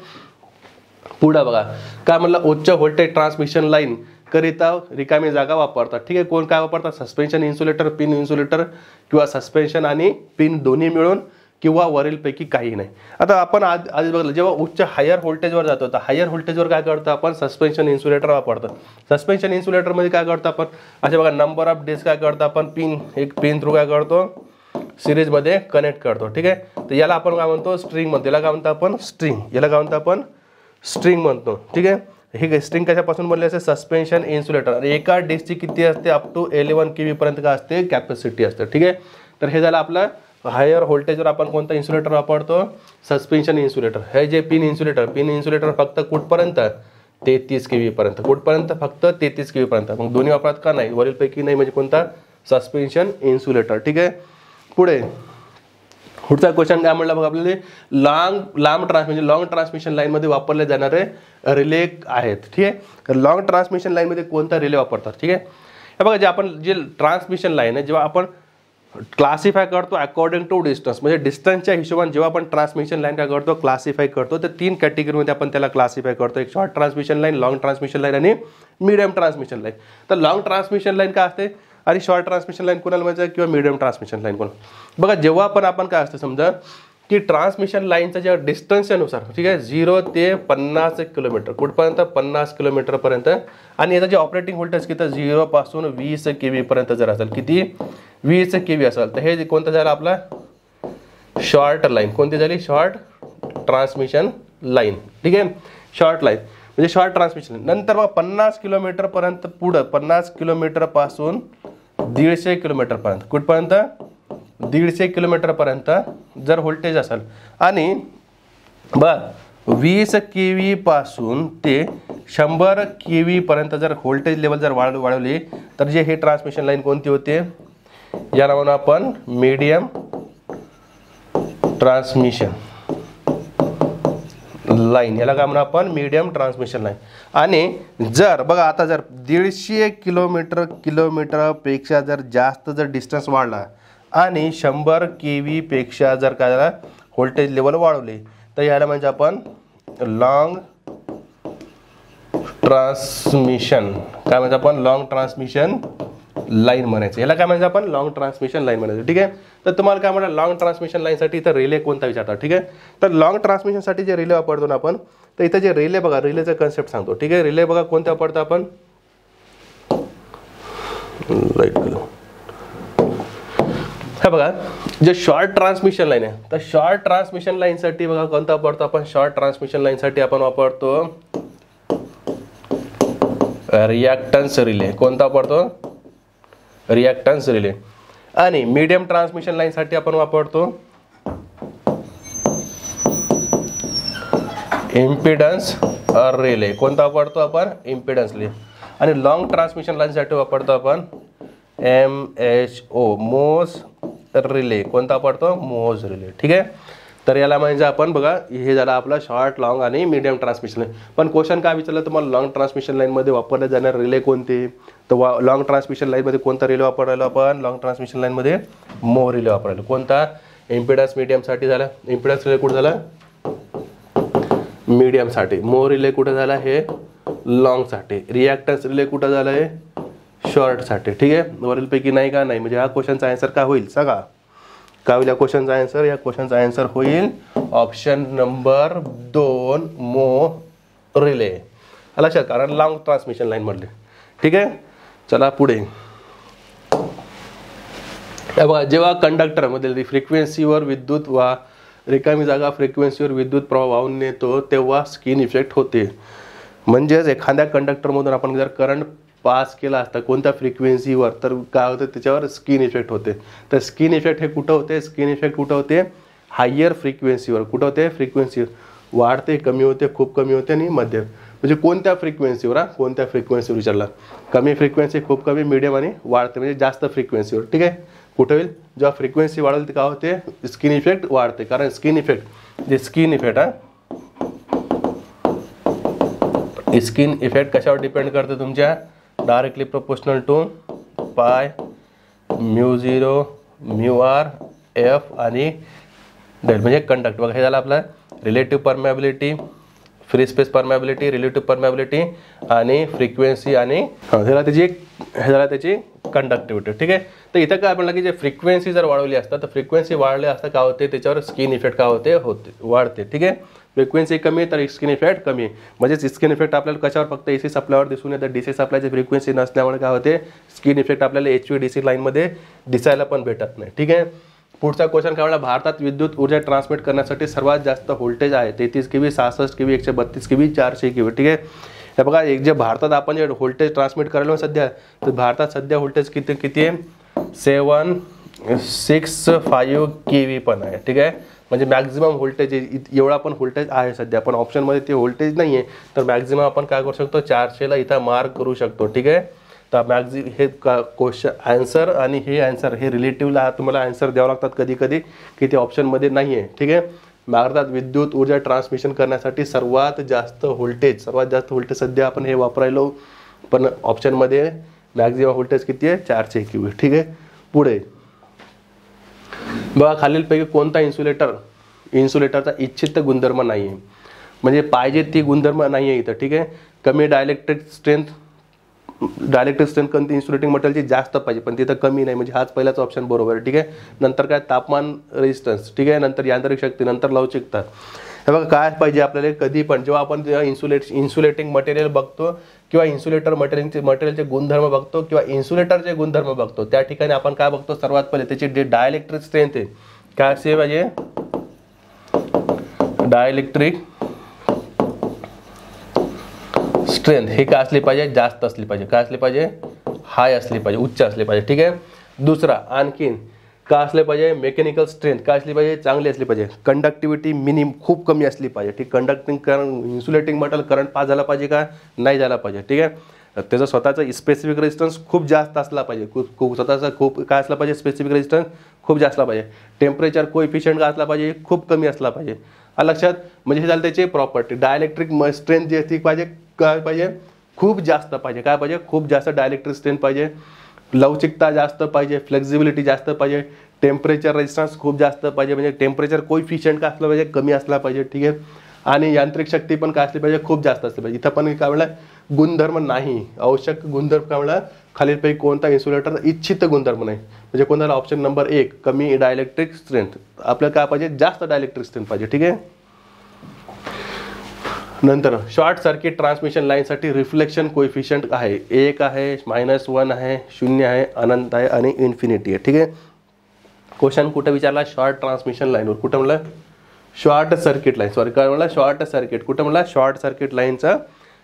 पुढे बघा काय म्हणलं, उच्च व्होल्टेज ट्रान्समिशन लाईन करिता रिकामी जागा वापरतात, ठीक आहे. कोण काय वापरतात, सस्पेन्शन इन्सुलेटर, पिन इन्सुलेटर किंवा सस्पेन्शन आणि पिन दोन्ही मिळून किंवा वरीलपैकी काही नाही. आता आपण आधी बघलं, जेव्हा उच्च हायर व्होल्टेजवर जातो तर हायर व्होल्टेजवर काय करतो आपण, सस्पेन्शन इन्सुलेटर वापरतो. सस्पेन्शन इन्सुलेटरमध्ये काय करतो आपण, असे बघा नंबर ऑफ डेज काय करतो आपण, पिन एक पिन थ्रू काय करतो, सिरीजमध्ये कनेक्ट करतो, ठीक आहे. तर याला आपण काय म्हणतो, स्ट्रिंग म्हणतो. याला काय म्हणतो आपण, स्ट्रिंग. याला काय म्हणतो आपण, स्ट्रिंग म्हणतो, ठीक आहे. हे स्ट्रिंग कशापासून बनले असते, सस्पेन्शन इन्सुलेटर. आणि एका डिस्कची किती असते, अप टू 11 kV पर्यंत काय असते, कॅपॅसिटी असते, ठीक आहे. तर हे झालं आपलं हायर व्होल्टेजवर आपण कोणता इन्सुलेटर वापरतो, सस्पेन्शन इन्सुलेटर. हे जे पिन इन्सुलेटर फक्त कुठपर्यंत, 33 kV पर्यंत. कुठपर्यंत, फक्त 33 kV पर्यंत. मग दोन्ही वापरात का नाही, वरीलपैकी नाही, म्हणजे कोणता, सस्पेन्शन इन्सुलेटर, ठीक आहे. पुढे पुढचा क्वेश्चन काय म्हणला बघा आपल्याला, लांब ट्रान्समिशन लाईनमध्ये वापरले जाणारे रिले आहेत, ठीक आहे. तर लॉंग ट्रान्समिशन लाईनमध्ये कोणता रिले वापरतात, ठीक आहे. हे बघा, जे आपण जे ट्रान्समिशन लाईन आहे, जेव्हा आपण क्लासिफाय करतो अकॉर्डिंग टू डिस्टन्स, म्हणजे डिस्टन्सच्या हिशोबाने जेव्हा आपण ट्रान्समिशन लाईन काय करतो, क्लासिफाय करतो, तर 3 कॅटेगरीमध्ये आपण त्याला क्लासिफाय करतो. एक short transmission line, long transmission line आणि मीडियम ट्रान्समिशन लाईन. तर लॉंग ट्रान्समिशन लाईन काय असते आणि शॉर्ट ट्रान्समिशन लाईन कोणाला म्हणायचं किंवा मीडियम ट्रान्समिशन लाईन कोणाला. बघा, जेव्हा पण आपण काय असतं, समजा की ट्रान्समिशन लाईनच्या ज्या डिस्टन्सनुसार, ठीक आहे, 0 ते 50 किलोमीटर, कुठपर्यंत, 50 किलोमीटरपर्यंत. आणि याचं जे ऑपरेटिंग व्होल्टेज किती, 0 पासून 20 kV पर्यंत जर असेल, किती, 20 kV असेल, तर हे कोणतं झालं आपला, शॉर्ट लाईन. कोणती झाली, शॉर्ट ट्रान्समिशन लाईन, ठीक आहे. शॉर्ट लाईन म्हणजे शॉर्ट ट्रान्समिशन. नंतर बघा 50 किलोमीटरपर्यंत पुढं, 50 किलोमीटरपासून 150 किलोमीटरपर्यंत, कुठपर्यंत, 150 किलोमीटरपर्यंत जर व्होल्टेज असेल, आणि बघा 20 kV पासून ते 100 kV पर्यंत जर व्होल्टेज लेवल जर वाढवली, तर जे हे ट्रान्समिशन लाईन कोणती होते, याला म्हणून आपण मीडियम ट्रान्समिशन लाईन. याला काय म्हणून आपण, मीडियम ट्रान्समिशन लाईन. आणि जर बघा आता जर 150 किलोमीटरपेक्षा जर जास्त जर डिस्टन्स वाढला आणि 100 kV पेक्षा जर काय झाला व्होल्टेज लेवल वाढवले, तर याला म्हणजे आपण लॉंग ट्रान्समिशन, काय म्हणजे आपण लॉंग ट्रान्समिशन लाईन म्हणायचं. याला काय म्हणजे आपण लॉंग ट्रान्समिशन लाईन म्हणायचं, ठीक आहे. तर तुम्हाला काय म्हणा, लॉंग ट्रान्समिशन लाईनसाठी इथं रिले कोणता विचारतात, ठीक आहे. तर लॉंग ट्रान्समिशनसाठी जे रिले वापरतो ना आपण, तर इथं जे रिले बघा, रिलेचा कन्सेप्ट सांगतो, ठीक आहे. रिले बघा कोणते वापरतो आपण, लाईट हे बघा, जे शॉर्ट ट्रान्समिशन लाईन आहे, तर शॉर्ट ट्रान्समिशन लाईनसाठी बघा कोणता वापरतो आपण, शॉर्ट ट्रान्समिशन लाईनसाठी आपण वापरतो रिॲक्टन्स रिले. कोणता वापरतो, रिॲक्टन्स रिले. आणि मीडियम ट्रान्समिशन लाईनसाठी आपण वापरतो इम्पिडन्स रिले. कोणता वापरतो आपण, इम्पिडन्स रिले. आणि लॉंग ट्रान्समिशन लाईनसाठी वापरतो आपण MHO, मोज रिले. कोणता वापरतो, मोज रिले, ठीक आहे. तर याला म्हणजे आपण बघा, हे झालं आपला शॉर्ट, लॉंग आणि मीडियम ट्रान्समिशन लाईन. पण क्वेश्चन काय विचारलं तुम्हाला, लॉंग ट्रान्समिशन लाईनमध्ये वापरले जाणारे रिले कोणते, तर लॉंग ट्रान्समिशन लाईनमध्ये कोणता रिले वापरायला आपण, लॉंग ट्रान्समिशन लाईनमध्ये मो रिले वापरायला. कोणता, इम्पिडन्स मीडियमसाठी झाला, इम्पिडन्स रिले कुठे झाला, मीडियमसाठी. मो रिले कुठे झाला, हे लॉंगसाठी. रिॲक्टन्स रिले कुठं झालं आहे, शॉर्टसाठी, ठीक आहे. वरीलपैकी नाही का, नाही. म्हणजे हा क्वेश्चनचा आन्सर काय होईल सांगा, काय होईल या क्वेश्चनचा आन्सर, या क्वेश्चनचा आन्सर होईल ऑप्शन नंबर 2 मो रिले. लक्षात, कारण लॉंग ट्रान्समिशन लाईन म्हणले, ठीक आहे. चला पुढे बघा, जेव्हा कंडक्टरमध्ये फ्रिक्वेन्सीवर विद्युत वा रिकामी जागा फ्रिक्वेन्सीवर विद्युत प्रवाह वाहून नेतो, तेव्हा स्किन इफेक्ट होते. म्हणजेच एखाद्या कंडक्टरमधून आपण जर करंट पास केला असता कोणत्या फ्रिक्वेन्सीवर, तर काय होतं, त्याच्यावर स्किन इफेक्ट होते. तर स्किन इफेक्ट हे कुठं होते, स्किन इफेक्ट कुठं होते, हायर फ्रिक्वेन्सीवर. कुठं होते, फ्रिक्वेन्सीवर वाढते, कमी होते, खूप कमी होते आणि मध्यम. म्हणजे कोणत्या फ्रिक्वेन्सीवर, कोणत्या फ्रिक्वेन्सीवर विचारला. कमी फ्रिक्वेन्सी, खूप कमी, मिडियम आणि वाढते म्हणजे जास्त फ्रिक्वेन्सीवर. ठीक आहे. कुठे होईल, जेव्हा फ्रिक्वेन्सी वाढेल ते काय होते, स्किन इफेक्ट वाढते. कारण स्किन इफेक्ट, जे स्किन इफेक्ट स्किन इफेक्ट कशावर डिपेंड करते तुमच्या, डायरेक्टली प्रोपोर्शनल टू पाय μ0 μr f आणि डेल म्हणजे कंडक्ट. बघा हे झालं आपलं relative permeability, free space permeability, relative permeability आणि फ्रिक्वेन्सी आणि हे झाला त्याची कंडक्टिव्हिटी. ठीक आहे. तर इथं काय म्हणलं की जे फ्रिक्वेन्सी जर वाढवली असतात तर फ्रिक्वेन्सी वाढले असता काय होते, त्याच्यावर स्किन इफेक्ट काय होते, वाढते. ठीक आहे. फ्रिक्वेन्सी कमी तर स्किन इफेक्ट कमी, म्हणजे स्किन इफेक्ट आपल्याला कशावर फक्त AC सप्लायवर दिसून येतं. DC सप्लायची फ्रिक्वेन्सी नसल्यामुळे काय होते, स्किन इफेक्ट आपल्याला HVDC लाईनमध्ये दिसायला पण भेटत नाही. ठीक आहे. पुढचा क्वेश्चन काय म्हणला, भारतात विद्युत ऊर्जा ट्रान्समिट करण्यासाठी सर्वात जास्त व्होल्टेज आहे 33 kV, 66 kV, 132 kV, 400 kV. ठीक आहे. हे बघा, एक जे भारतात आपण जे व्होल्टेज ट्रान्समिट करायला सध्या, तर भारतात सध्या व्होल्टेज किती आहे, 765 kV पण आहे. ठीक आहे. म्हणजे मॅक्झिमम व्होल्टेज एवढा पण व्होल्टेज आहे सध्या, पण ऑप्शनमध्ये ते व्होल्टेज नाही आहे. तर मॅक्झिमम आपण काय करू शकतो, 400ला इथं मार्क करू शकतो. ठीक आहे. तर हे क्वेश्चन आन्सर आणि हे आन्सर हे रिलेटिव्हला तुम्हाला आन्सर द्यावं लागतात कधी कधी, की ते ऑप्शनमध्ये नाही आहे. ठीक आहे. भारतात विद्युत ऊर्जा ट्रान्समिशन करण्यासाठी सर्वात जास्त व्होल्टेज सध्या आपण हे वापरायलो, पण ऑप्शनमध्ये मॅक्झिमम व्होल्टेज किती आहे, 400 kV. ठीक आहे. पुढे बघा, खालीलपैकी कोणता इन्सुलेटरचा इच्छित गुणधर्म नाही आहे, म्हणजे पाहिजे ती गुणधर्म नाही आहे इथं. ठीक आहे. कमी डायलेक्ट्रिक स्ट्रेंथ कोणती इन्सुलेटिंग मटेरियलची जास्त पाहिजे, पण तिथं कमी नाही, म्हणजे हाच पहिलाच ऑप्शन बरोबर आहे. ठीक आहे. नंतर काय, तापमान रेजिस्टन्स. ठीक आहे. नंतर यांत्रिक शक्ती, नंतर लवचिकता. हे बघा, काय पाहिजे आपल्याला कधी पण जेव्हा आपण इन्सुलेटिंग मटेरियल बघतो किंवा इन्सुलेटर मटेरियलचे गुणधर्म बघतो किंवा इन्सुलेटरचे गुणधर्म बघतो, त्या ठिकाणी आपण काय बघतो, सर्वात पहिले त्याची जे डायलेक्ट्रिक स्ट्रेंथ आहे काय असते पाहिजे, डायलेक्ट्रिक स्ट्रेंथ हे काय असली पाहिजे, जास्त असली पाहिजे. काय असली पाहिजे, हाय असली पाहिजे, उच्च असली पाहिजे. ठीक आहे. दुसरा आणखीन काय असले पाहिजे, मेकॅनिकल स्ट्रेंथ काय असली पाहिजे, चांगली असली पाहिजे. कंडक्टिव्हिटी खूप कमी असली पाहिजे. ठीक. Conducting current, insulating material current pass झाला पाहिजे का, नाही झाला पाहिजे. ठीक आहे. त्याचा स्वतःचा स्पेसिफिक रेजिस्टन्स खूप जास्त असला पाहिजे, स्वतःचा खूप काय असला पाहिजे, स्पेसिफिक रेजिस्टन्स खूप जास्त असला पाहिजे. टेम्परेचर कोएफिशियंट काय असला पाहिजे, खूप कमी असला पाहिजे. लक्षात, म्हणजे हे झालं त्याची प्रॉपर्टी. डायलेक्ट्रिक स्ट्रेंथ जी असते पाहिजे, काय पाहिजे, खूप जास्त पाहिजे. काय पाहिजे, खूप जास्त डायलेक्ट्रिक स्ट्रेंथ पाहिजे. लवचिकता जास्त पाहिजे, फ्लेक्झिबिलिटी जास्त पाहिजे, टेम्परेचर रेजिस्टन्स खूप जास्त पाहिजे, म्हणजे टेम्परेचर कोएफिशियंट काय असलं पाहिजे, कमी असला पाहिजे. ठीक आहे. आणि यांत्रिक शक्ती पण काय असली पाहिजे, खूप जास्त असली पाहिजे. इथं पण काय म्हणलं, गुणधर्म नाही, आवश्यक गुणधर्म काय म्हणलं, खालीलपैकी कोणता इन्सुलेटर इच्छित गुणधर्म नाही, म्हणजे कोणाला ऑप्शन नंबर 1 कमी डायलेक्ट्रिक स्ट्रेंथ. आपल्याला काय पाहिजे, जास्त डायलेक्ट्रिक स्ट्रेंथ पाहिजे. ठीक आहे. नंतर शॉर्ट सर्किट ट्रान्समिशन लाईनसाठी रिफ्लेक्शन कोएफिशियंट आहे, 1 आहे, -1 आहे, 0 आहे, अनंत आहे आणि इन्फिनिटी आहे. ठीक आहे. क्वेश्चन कुठं विचारला, शॉर्ट ट्रान्समिशन लाईनवर. कुठं म्हणलं, शॉर्ट सर्किट लाईन, सॉरी काय म्हणला, शॉर्ट सर्किट. कुठं म्हणला, शॉर्ट सर्किट लाईनचा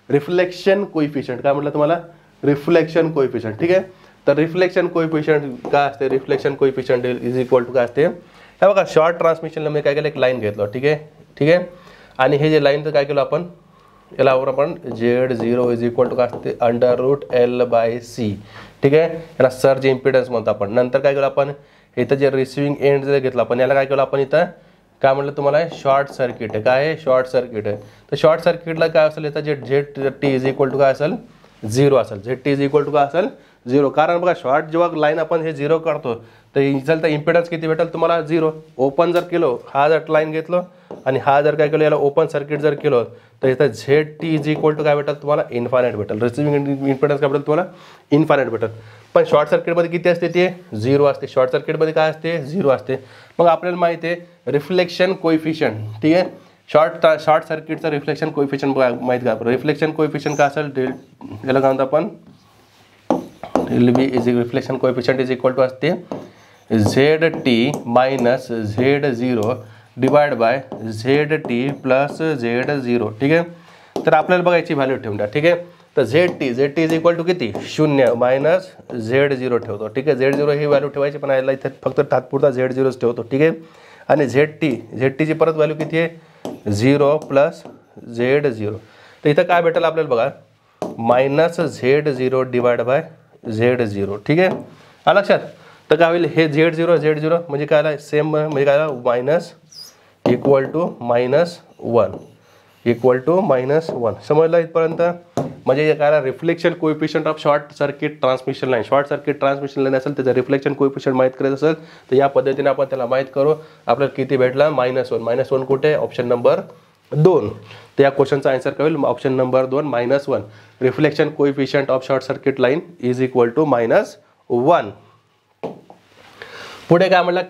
रिफ्लेक्शन कोएफिशियंट. काय म्हटलं तुम्हाला, रिफ्लेक्शन कोएफिशियंट. ठीक आहे. तर रिफ्लेक्शन कोएफिशियंट काय असते, reflection coefficient is equal to काय असते, हे बघा, शॉर्ट ट्रान्समिशनला मी काय केलं, एक लाईन घेतलं. ठीक आहे. ठीक आहे. आणि हे जे लाईनचं काय केलं आपण, याला आपण Z0 इज इक्वल टू काय असते, √L/C. ठीक आहे. याला सर्ज इम्पिडन्स म्हणतो आपण. नंतर काय केलं आपण, इथं जे रिसिव्हिंग एंड जर घेतलं आपण, याला काय केलं आपण, इथं काय म्हटलं तुम्हाला, शॉर्ट सर्किट आहे. काय आहे, शॉर्ट सर्किट आहे. तर शॉर्ट सर्किटला काय असेल, इथं ZT इज इक्वल टू काय असेल, 0 असेल. ZT इज इक्वल टू काय असेल, 0. कारण बघा, शॉर्ट जेव्हा लाईन आपण हे 0 करतो तर इथं इम्पिडन्स किती भेटेल तुम्हाला, 0. ओपन जर केलो, हा जर लाईन घेतलो आणि हा जर काय केलं, याला ओपन सर्किट जर केलं तर इथं ZT इज इक्वल टू काय भेटेल तुम्हाला, इन्फायनाईट भेटेल. रिसिव्हिंग इम्पिडन्स काय भेटेल तुम्हाला, इन्फायनाईट भेटेल. पण शॉर्ट सर्किटमध्ये किती असते, ते 0 असते. शॉर्ट सर्किटमध्ये काय असते, 0 असते. मग आपल्याला माहिती आहे रिफ्लेक्शन कोएफिशियंट. ठीक आहे. शॉर्ट सर्किटचा रिफ्लेक्शन कोएफिशियंट माहिती का, रिफ्लेक्शन कोएफिशियंट काय असेल, याला काय म्हणतो आपण, reflection coefficient is equal to असते ZT minus Z0 divide by ZT plus Z0. ठीक आहे. तर आपल्याला बघायची व्हॅल्यू ठेवून द्या. ठीक आहे. तर ZT इज इक्वल टू किती, 0 मायनस Z0 ठेवतो. ठीक आहे. Z0 ही व्हॅल्यू ठेवायची, पण याला इथे फक्त तात्पुरता Z0 ठेवतो. ठीक आहे. आणि ZTची परत व्हॅल्यू किती आहे, 0 प्लस Z0. तर इथं काय भेटेल आपल्याला बघा, -Z0 डिवाइड बाय Z0. ठीक आहे, आलं लक्षात. तर काय होईल, हे Z0 म्हणजे काय आला सेम, म्हणजे काय आला minus equal to -1 equal to -1. समजलं इथपर्यंत. म्हणजे काय reflection coefficient of short circuit transmission line, short circuit transmission line असेल त्याचं रिफ्लेक्शन कोएफिशियंट माहीत करायचं असेल तर या पद्धतीने आपण त्याला माहीत करू. आपल्याला किती भेटला -1. -1 कुठे, ऑप्शन नंबर 2. तर या क्वेश्चनचा आन्सर काय होईल, option number 2 -1. Reflection coefficient of short circuit line is equal to -1. पुढे काय म्हणलं,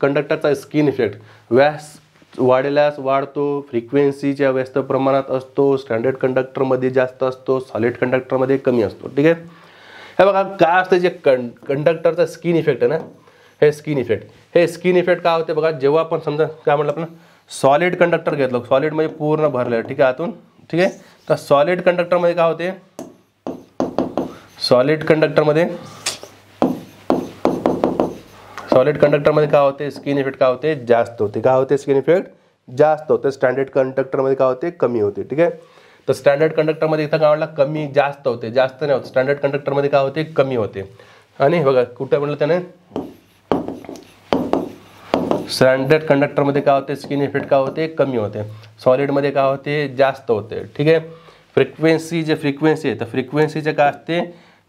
कंडक्टरचा स्किन इफेक्ट. व्यास वाढल्यास वाढतो, फ्रिक्वेन्सीच्या व्यस्त प्रमाणात असतो, स्टँडर्ड कंडक्टरमध्ये जास्त असतो, सॉलिड कंडक्टरमध्ये कमी असतो. ठीक आहे, हे बघा काय असतं, जे कंडक्टरचा स्किन इफेक्ट आहे ना, हे स्किन इफेक्ट काय होते बघा, जेव्हा आपण समजा काय म्हणलं आपण सॉलिड कंडक्टर घेतलं, सॉलिड म्हणजे पूर्ण भरलेलं. ठीक आहे, आतून. ठीक आहे, तर सॉलिड कंडक्टरमध्ये काय होते, सॉलिड कंडक्टरमध्ये काय होते, स्किन इफेक्ट काय होते, जास्त होते. काय होते, स्किन इफेक्ट जास्त होते. स्टँडर्ड कंडक्टरमध्ये काय होते, कमी होते. ठीक आहे, तर स्टँडर्ड कंडक्टरमध्ये इथं काय म्हणलं, कमी जास्त होते, जास्त नाही होते. स्टँडर्ड कंडक्टरमध्ये काय होते, कमी होते. आणि बघा कुठे म्हणलं त्याने, स्टँडर्ड कंडक्टरमध्ये काय होते, स्किन इफेक्ट काय होते, कमी होते. सॉलिडमध्ये काय होते, जास्त होते. ठीक आहे, फ्रिक्वेन्सी आहे, तर फ्रिक्वेन्सीचे काय असते,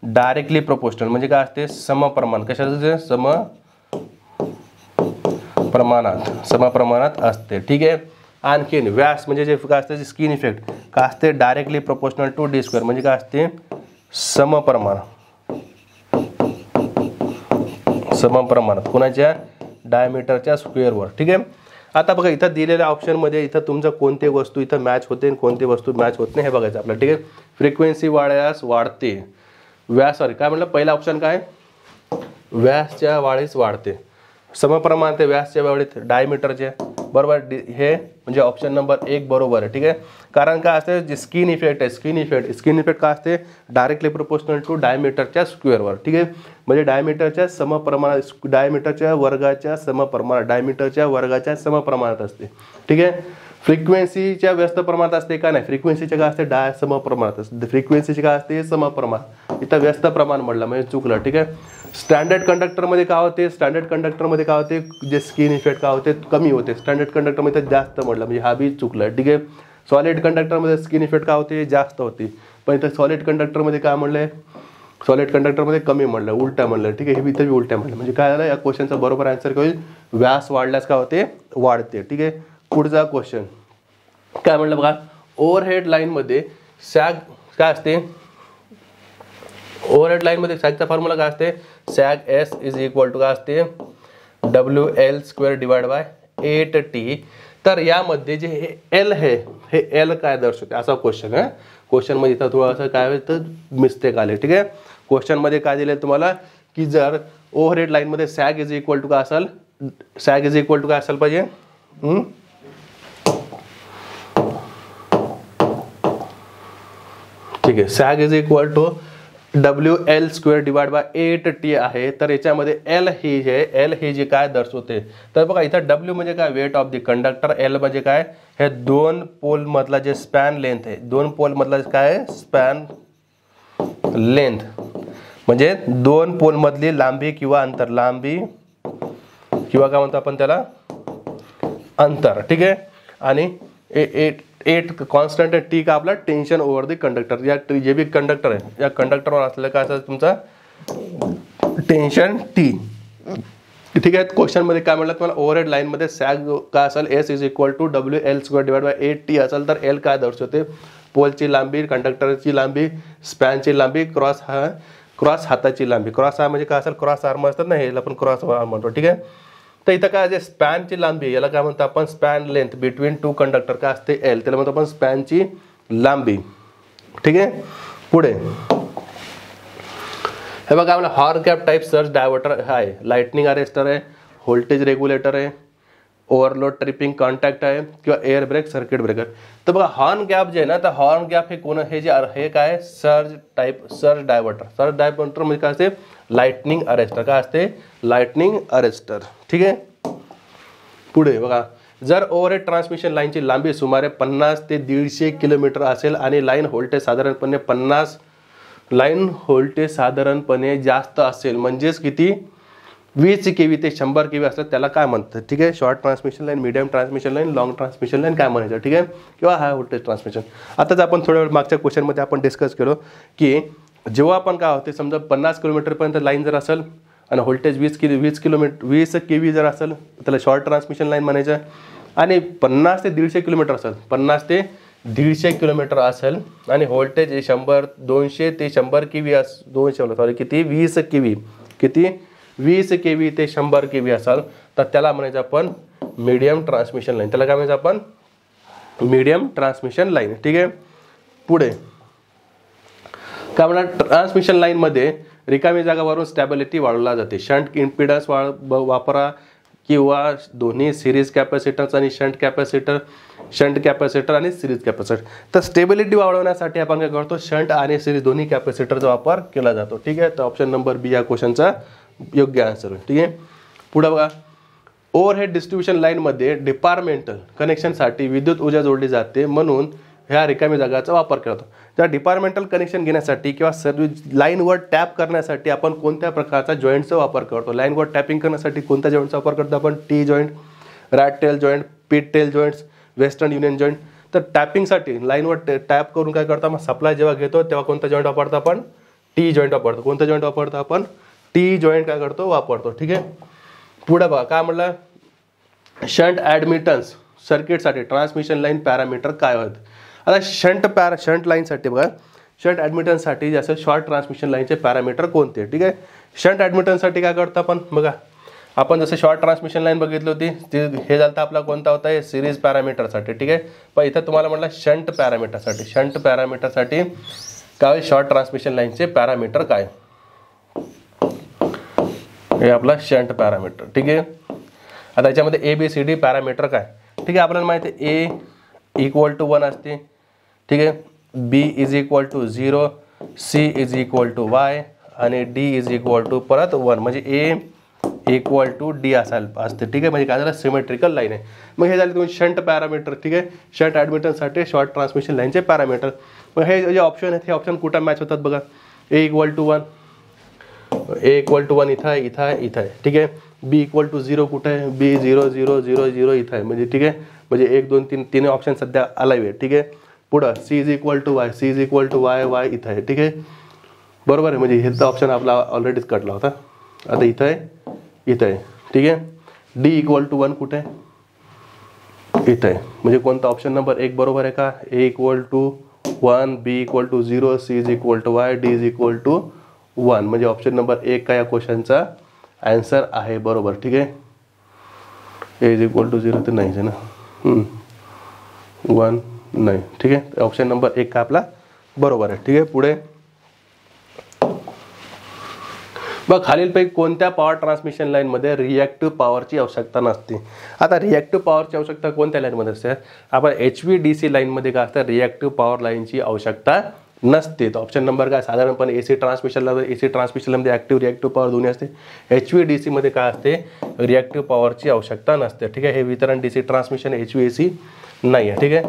डायरेक्टली प्रोपोर्शनल, म्हणजे काय असते, समप्रमाण. कशाचं, समप्रमाणात असते. ठीक आहे, आणखीन व्यास म्हणजे जे काय असते, स्किन इफेक्ट काय असते, डायरेक्टली प्रोपोर्शनल टू d², म्हणजे काय असते, समप्रमाणात कोणाच्या, डायमीटरच्या स्क्वेअरवर. ठीक आहे, आता बघा इथं दिलेल्या ऑप्शनमध्ये इथं तुमचं कोणती वस्तू इथं मॅच होते आणि कोणती वस्तू मॅच होत नाही हे बघायचं आपल्याला. ठीक आहे, फ्रिक्वेन्सी वाढल्यास वाढते, व्यास काय म्हणलं, पहिला ऑप्शन काय, व्यासच्या वाढीस वाढते, समप्रमाणात व्यासच्या वाढीत डायमीटरचे, बरोबर. हे म्हणजे ऑप्शन नंबर 1 बरोबर आहे. ठीक आहे, कारण काय असते, जे स्किन इफेक्ट आहे, स्किन इफेक्ट काय असते, डायरेक्टली प्रोपोर्शनल टू डायमीटरच्या स्क्वेअरवर. ठीक आहे, म्हणजे डायमीटरच्या वर्गाच्या समप्रमाणात असते. ठीक आहे, फ्रिक्वेन्सीच्या व्यस्त प्रमाणात असते का नाही, फ्रिक्वेन्सीचे काय असते, समप्रमाणात असते. फ्रिक्वेन्सीचे काय असते, समप्रमाण. इथं व्यस्त प्रमाण म्हणलं म्हणजे चुकलं. ठीक आहे, स्टँडर्ड कंडक्टरमध्ये काय होते, जे स्किन इफेक्ट काय होते, कमी होते. स्टँडर्ड कंडक्टरमध्ये जास्त म्हटलं म्हणजे हा बी चुकलं. ठीक आहे, सॉलिड कंडक्टरमध्ये स्किन इफेक्ट काय होते, जास्त होती. पण इथं सॉलिड कंडक्टरमध्ये काय म्हणलं, सॉलिड कंडक्टरमध्ये कमी म्हणलं, उलटा म्हणलं. ठीक आहे, हे इथं बी उलट्या म्हणलं. म्हणजे काय झालं, या क्वेश्चनचा बरोबर आन्सर होईल, व्यास वाढल्यास काय होते, वाढते. ठीक आहे, पुढचा क्वेश्चन काय म्हणलं बघा, ओव्हरहेड लाईनमध्ये सॅग काय असते, ओव्हरहेड लाईनमध्ये सॅगचा फॉर्म्युला काय असते, sag S is equal to काय असते, WL² डिवाइड बाय 8T. तर यामध्ये जे हे L आहे, हे L काय दर्शवते असा क्वेश्चन आहे. क्वेश्चनमध्ये इथं थोडंसं काय तर मिस्टेक आले. ठीक आहे, क्वेश्चनमध्ये काय दिले तुम्हाला, की जर ओव्हरहेड लाईनमध्ये सॅग इज इक्वल टू काय असेल, पाहिजे, ठीक आहे, sag is equal to WL² divide by 8T आहे. तर याच्यामध्ये L ही जी काय दर्शवते, तर बघा इथं W म्हणजे काय, weight of the conductor. L म्हणजे काय, हे 2 पोल मधला जे स्पॅन लेंथ आहे, 2 पोल मधला काय स्पॅन लेंथ म्हणजे 2 पोल मधली लांबी किंवा अंतर, किंवा काय म्हणतो आपण त्याला, अंतर. ठीक आहे, आणि 8 कॉन्स्टंट T का आपला टेन्शन ओव्हर द कंडक्टर. या जे बी कंडक्टर आहे, या कंडक्टरवर असलेलं काय असतं तुमचा टेन्शन T. ठीक आहे, क्वेश्चनमध्ये काय म्हणलं तुम्हाला, ओव्हरहेड लाईनमध्ये सॅग काय असेल, S is equal to WL² divide by 8T असेल. तर L काय दर्शवते, पोलची लांबी, कंडक्टरची लांबी, स्पॅनची लांबी, क्रॉस हाताची लांबी. क्रॉस हा म्हणजे काय असेल, क्रॉस आर्म असतात ना, याला आपण क्रॉस आर्म म्हणतो. ठीक आहे, तर इथं काय जे स्पॅनची लांबी याला काय म्हणतो आपण, स्पॅन लेंथ बिटवीन 2 कंडक्टर काय असते, L, त्याला म्हणतो आपण स्पॅनची लांबी. ठीक आहे, पुढे हे बघा आपला horn gap type surge diverter आहे, लाइटनिंग अरेस्टर आहे, व्होल्टेज रेग्युलेटर आहे, ओव्हरलोड ट्रिपिंग कॉन्टॅक्ट आहे, किंवा एअर ब्रेक, सर्किट ब्रेकर. तर बघा हॉर्न गॅप जे आहे ना, तर हॉर्न गॅप हे कोण, हे काय सर्ज डायव्हर्टर म्हणजे काय असते, लाइटनिंग अरेस्टर. काय असते, लाइटनिंग अरेस्टर. ठीक आहे, पुढे बघा जर ओव्हरहेड ट्रान्समिशन लाईनची लांबी सुमारे 50 ते 150 किलोमीटर असेल आणि लाईन व्होल्टेज साधारणपणे जास्त असेल, म्हणजेच किती 20 kV ते 100 kV असलं त्याला काय म्हणतात, ठीक आहे. Short transmission line, medium transmission line, long transmission line काय म्हणायचं, ठीक आहे, किंवा हाय व्होल्टेज ट्रान्समिशन. आताच आपण थोड्या वेळ मागच्या क्वेश्चनमध्ये आपण डिस्कस केलो की जेव्हा आपण काय होते, समजा 50 किलोमीटरपर्यंत लाईन जर असेल आणि व्होल्टेज 20 kV जर असेल त्याला शॉर्ट ट्रान्समिशन लाईन म्हणायचं. आणि 50 ते 150 किलोमीटर असेल, 50 ते 150 किलोमीटर असेल आणि व्होल्टेज 200 ते 100 kV 20 kV, किती 20 kV ते 100 kV असेल तर त्याला म्हणायचं आपण मीडियम ट्रान्समिशन लाईन. त्याला काय म्हणायचं आपण, मीडियम ट्रान्समिशन लाईन, ठीक आहे. पुढे काय म्हणा, ट्रान्समिशन लाईनमध्ये रिकामी जागावरून स्टॅबिलिटी वाढवला जाते. शंट इम्पिडन्स वापरा किंवा दोन्ही सिरीज कॅपॅसिटन्स आणि शंट कॅपॅसिटर आणि सिरीज कॅपॅसिटर. तर स्टेबिलिटी वाढवण्यासाठी आपण काय करतो, शंट आणि सिरीज दोन्ही कॅपॅसिटरचा वापर केला जातो, ठीक आहे. तर ऑप्शन नंबर बी या क्वेश्चनचा योग्य आन्सर होईल, ठीक आहे. पुढे बघा, ओव्हरहेड डिस्ट्रीब्युशन लाईनमध्ये डिपार्टमेंटल कनेक्शनसाठी विद्युत ऊर्जा जोडली जाते, म्हणून ह्या रिकामी जागाचा वापर केला जातो. त्या डिपार्टमेंटल कनेक्शन घेण्यासाठी किंवा सर्व्हिस लाईनवर टॅप करण्यासाठी आपण कोणत्या प्रकारचा जॉईंटचा वापर करतो. लाईनवर टॅपिंग करण्यासाठी कोणत्या जॉईंटचा वापर करतो आपण, T joint, rat tail joint, peat tail joints, Western Union joint. तर टॅपिंगसाठी लाईनवर टॅप करून काय करतो, मग सप्लाय जेव्हा घेतो तेव्हा कोणता जॉईंट वापरतो आपण, टी जॉईंट वापरतो. कोणता जॉईंट वापरतो आपण, टी जॉईंट काय करतो, वापरतो, ठीक आहे. पुढे बघा काय म्हटलं, शंट ॲडमिटन्स सर्किटसाठी ट्रान्समिशन लाईन पॅरामीटर काय आहेत. आता शंट लाईनसाठी बघा, शंट ॲडमिटन्ससाठी जसं शॉर्ट ट्रान्समिशन लाईनचे पॅरामीटर कोणते, ठीक आहे. शंट ॲडमिटन्ससाठी काय करतो आपण, बघा आपण जसं शॉर्ट ट्रान्समिशन लाईन बघितली होती ते हे झालं आपला कोणता होता, हे सिरीज पॅरामीटरसाठी, ठीक आहे. पण इथं तुम्हाला म्हटलं शंट पॅरामीटरसाठी काय, शॉर्ट ट्रान्समिशन लाईनचे पॅरामीटर काय, हे आपला शंट पॅरामीटर, ठीक आहे. आता याच्यामध्ये ABCD पॅरामीटर काय, ठीक आहे. आपल्याला माहिती आहे A = 1 असते, ठीक आहे. B = 0, C = Y आणि D परत 1, म्हणजे A = D असते, ठीक आहे. म्हणजे काय झालं, सिमेट्रिकल लाईन आहे. मग हे झाले तुम्ही शंट पॅरामीटर, ठीक आहे. शंट ॲडमिटन्ससाठी शॉर्ट ट्रान्समिशन लाईनचे पॅरामीटर. मग हे जे ऑप्शन आहेत हे ऑप्शन कुठं मॅच होतात बघा, A = 1 इथं आहे, ठीक आहे. B = 0 कुठं आहे, B 0 0 0 0 इथं आहे, म्हणजे ठीक आहे. म्हणजे 1 2 3 तीन ऑप्शन सध्या अलाइव आहे, ठीक आहे. पुढं C = Y इथं आहे, ठीक आहे. बरोबर आहे, म्हणजे हेचा ऑप्शन आपला ऑलरेडीच कटला होता. आता इथं आहे, ठीक आहे. D = 1 कुठे आहे, इथं आहे, म्हणजे कोणता ऑप्शन नंबर 1 बरोबर आहे का, A = 1, B = 0, C = Y, D = 1, म्हणजे ऑप्शन नंबर 1 का या क्वेश्चनचा आन्सर आहे, बरोबर, ठीक आहे. A = 0 तर नाहीच आहे ना, 1 नाही, ठीक आहे. ऑप्शन नंबर 1 का आपला बरोबर आहे, ठीक आहे. पुढे बघ, खालीलपैकी कोणत्या पॉवर ट्रान्समिशन लाईनमध्ये रिॲक्टिव्ह पॉवरची आवश्यकता नसते. आता रिॲक्टिव्ह पॉवरची आवश्यकता कोणत्या लाईनमध्ये असते, आपण HVDC लाईनमध्ये काय असतं, रिॲक्टिव्ह पॉवर लाईनची आवश्यकता नसते. तर ऑप्शन नंबर काय, साधारणपणे AC ट्रान्समिशनमध्ये ॲक्टिव्ह रिॲक्टिव्ह पॉवर दोन्ही असते. HVDC मध्ये काय असते, रिॲक्टिव्ह पॉवरची आवश्यकता नसते, ठीक आहे. हे वितरण DC ट्रान्समिशन HVAC नाही आहे, ठीक आहे.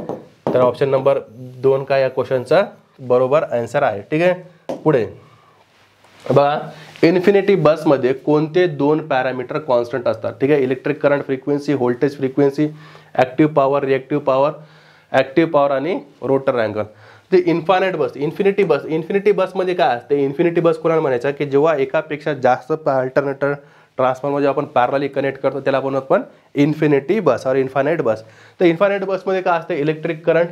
तर ऑप्शन नंबर 2 का या क्वेश्चनचा बरोबर आन्सर आहे, ठीक आहे. पुढे बघा, इन्फिनिटी बसमध्ये कोणते 2 पॅरामीटर कॉन्स्टंट असतात, ठीक आहे. Electric current frequency, voltage frequency, active power, reactive power, active power आणि रोटर अँगल. ते इन्फिनिटी बसमध्ये काय असते, इन्फिनिटी बस कोणाला म्हणायचं की जेव्हा एकापेक्षा जास्त अल्टरनेटर ट्रान्सफॉर्मर जेव्हा आपण पॅरलली कनेक्ट करतो त्याला आपण इन्फिनिटी बस और इन्फानाइट बस. तर इन्फानाइट बसमध्ये काय असते, इलेक्ट्रिक करंट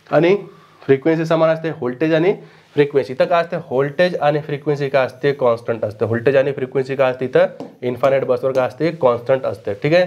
आणि फ्रिक्वेन्सी समान असते, व्होल्टेज आणि फ्रिक्वेन्सी. इथं काय असते, व्होल्टेज आणि फ्रिक्वेन्सी काय असते, कॉन्स्टंट असते. व्होल्टेज आणि फ्रिक्वेन्सी काय असते, इथं इन्फानाइट बसवर काय असते, कॉन्स्टंट असते, ठीक आहे.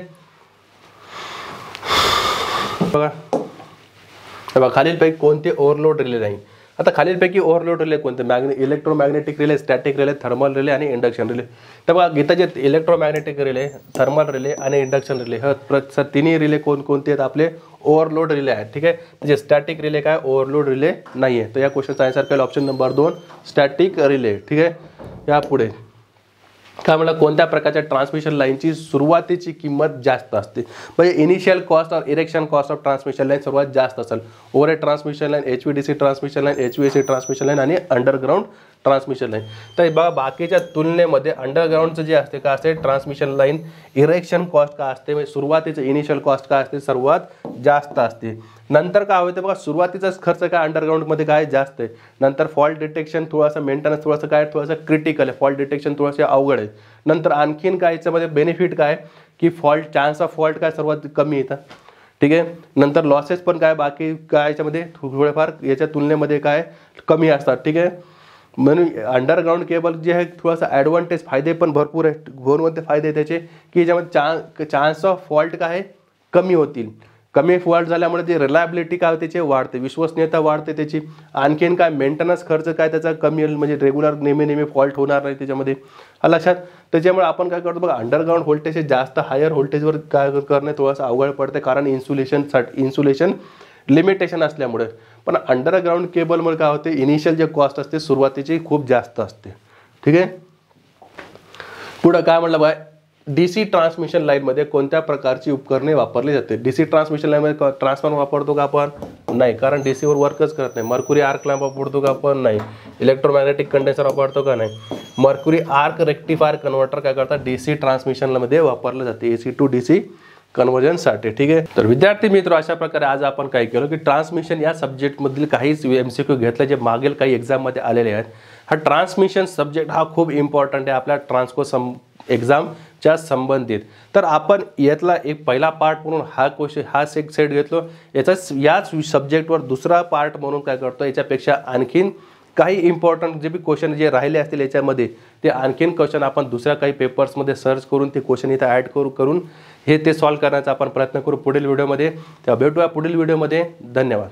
बघा खालीलपैकी कोणते ओव्हरलोड रिले नाही. आता खालीलपैकी ओव्हरलोड रिले कोणते, electromagnetic relay, static relay, thermal relay आणि इंडक्शन रिले. तर बघा इथं जे इलेक्ट्रोमॅग्नेटिक रिले, थर्मल रिले आणि इंडक्शन रिले हे तिन्ही रिले कोणते आहेत, आपले ओव्हरलोड रिले आहेत, ठीक आहे. म्हणजे स्टॅटिक रिले काय ओव्हरलोड रिले नाही आहे. तर या क्वेश्चनचा आन्सर केला ऑप्शन नंबर 2 स्टॅटिक रिले, ठीक आहे. या पुढे काय म्हणलं, कोणत्या प्रकारच्या ट्रान्समिशन लाईनची सुरुवातीची किंमत जास्त असते, म्हणजे initial cost or erection cost of transmission line सर्वात जास्त असेल. Overhead transmission line, HVDC transmission line, HVAC transmission line आणि अंडरग्राऊंड ट्रान्समिशन लाईन. तर बघा बाकीच्या तुलनेमध्ये अंडरग्राऊंडचं जे असते काय असते, ट्रान्समिशन लाईन इरेक्शन कॉस्ट काय असते, म्हणजे सुरुवातीचं इनिशियल कॉस्ट काय असते, सर्वात जास्त असते. नंतर काय होते बघा, सुरुवातीचाच खर्च काय अंडरग्राऊंडमध्ये काय जास्त आहे. नंतर फॉल्ट डिटेक्शन थोडासा, मेंटेनन्स थोडासा काय थोडासा क्रिटिकल आहे, फॉल्ट डिटेक्शन थोडंसं अवघड आहे. नंतर आणखीन काय याच्यामध्ये बेनिफिट काय की चान्स ऑफ फॉल्ट काय सर्वात कमी येतात. ठीक आहे. नंतर लॉसेस पण काय बाकी काय याच्यामध्ये थोडेफार याच्या तुलनेमध्ये काय कमी असतात. ठीक आहे. म्हणून अंडरग्राऊंड केबल जे आहे थोडासा ॲडव्हान्टेज, फायदे पण भरपूर आहे. कोणते फायदे आहे त्याचे की याच्यामध्ये चान्स ऑफ फॉल्ट काय आहे कमी होतील. कमी फॉल्ट झाल्यामुळे जी रिलायबिलिटी काय त्याची वाढते, विश्वसनीयता वाढते त्याची. आणखीन काय मेंटेनन्स खर्च काय त्याचा कमी होईल, म्हणजे रेग्युलर नेहमी फॉल्ट होणार नाही त्याच्यामध्ये. लक्षात. त्याच्यामुळे आपण काय करतो बघा, अंडरग्राऊंड व्होल्टेज जास्त हायर व्होल्टेजवर काय करणे थोडंसं अवघड पडते, कारण इन्सुलेशन लिमिटेशन असल्यामुळे. पण अंडरग्राऊंड केबलमुळे काय होते, इनिशियल जे कॉस्ट असते सुरुवातीची खूप जास्त असते. ठीक आहे. पुढं काय म्हणलं बघा, DC ट्रान्समिशन लाईनमध्ये कोणत्या प्रकारची उपकरणे वापरली जाते. DC ट्रान्समिशन लाईनमध्ये ट्रान्सफॉर्मर वापरतो का आपण, नाही, कारण DCवर वर्कच करत नाही. मर्क्युरी आर्क लॅम्प वापरतो का आपण, नाही. इलेक्ट्रोमॅग्नेटिक कंडेन्सर वापरतो का, नाही. मर्क्युरी आर्क रेक्टिफायर कन्व्हर्टर काय करतात DC ट्रान्समिशनमध्ये वापरलं जाते, AC to DC कन्व्हर्जनसाठी. ठीक आहे. तर विद्यार्थी मित्र, अशा प्रकारे आज आपण काय केलं की ट्रान्समिशन या सब्जेक्टमधील काहीच MCQ घेतलं जे मागील काही एक्झाममध्ये आलेले आहेत. हा ट्रान्समिशन सब्जेक्ट हा खूप इम्पॉर्टंट आहे आपल्या ट्रान्सको एक्झामच्या संबंधित. तर आपण यातला एक पहिला पार्ट म्हणून हा क्वेश्चन हा सेट घेतलो. याच सब्जेक्टवर दुसरा पार्ट म्हणून काय करतो, याच्यापेक्षा आणखीन काही इम्पॉर्टंट जे बी क्वेश्चन जे राहिले असतील याच्यामध्ये ते आणखीन क्वेश्चन आपण दुसऱ्या काही पेपर्समध्ये सर्च करून ते क्वेश्चन इथं ॲड करून ते सॉल्व्ह करण्याचा आपण प्रयत्न करू पुढील व्हिडिओमध्ये. तेव्हा भेटूया पुढील व्हिडिओमध्ये. धन्यवाद.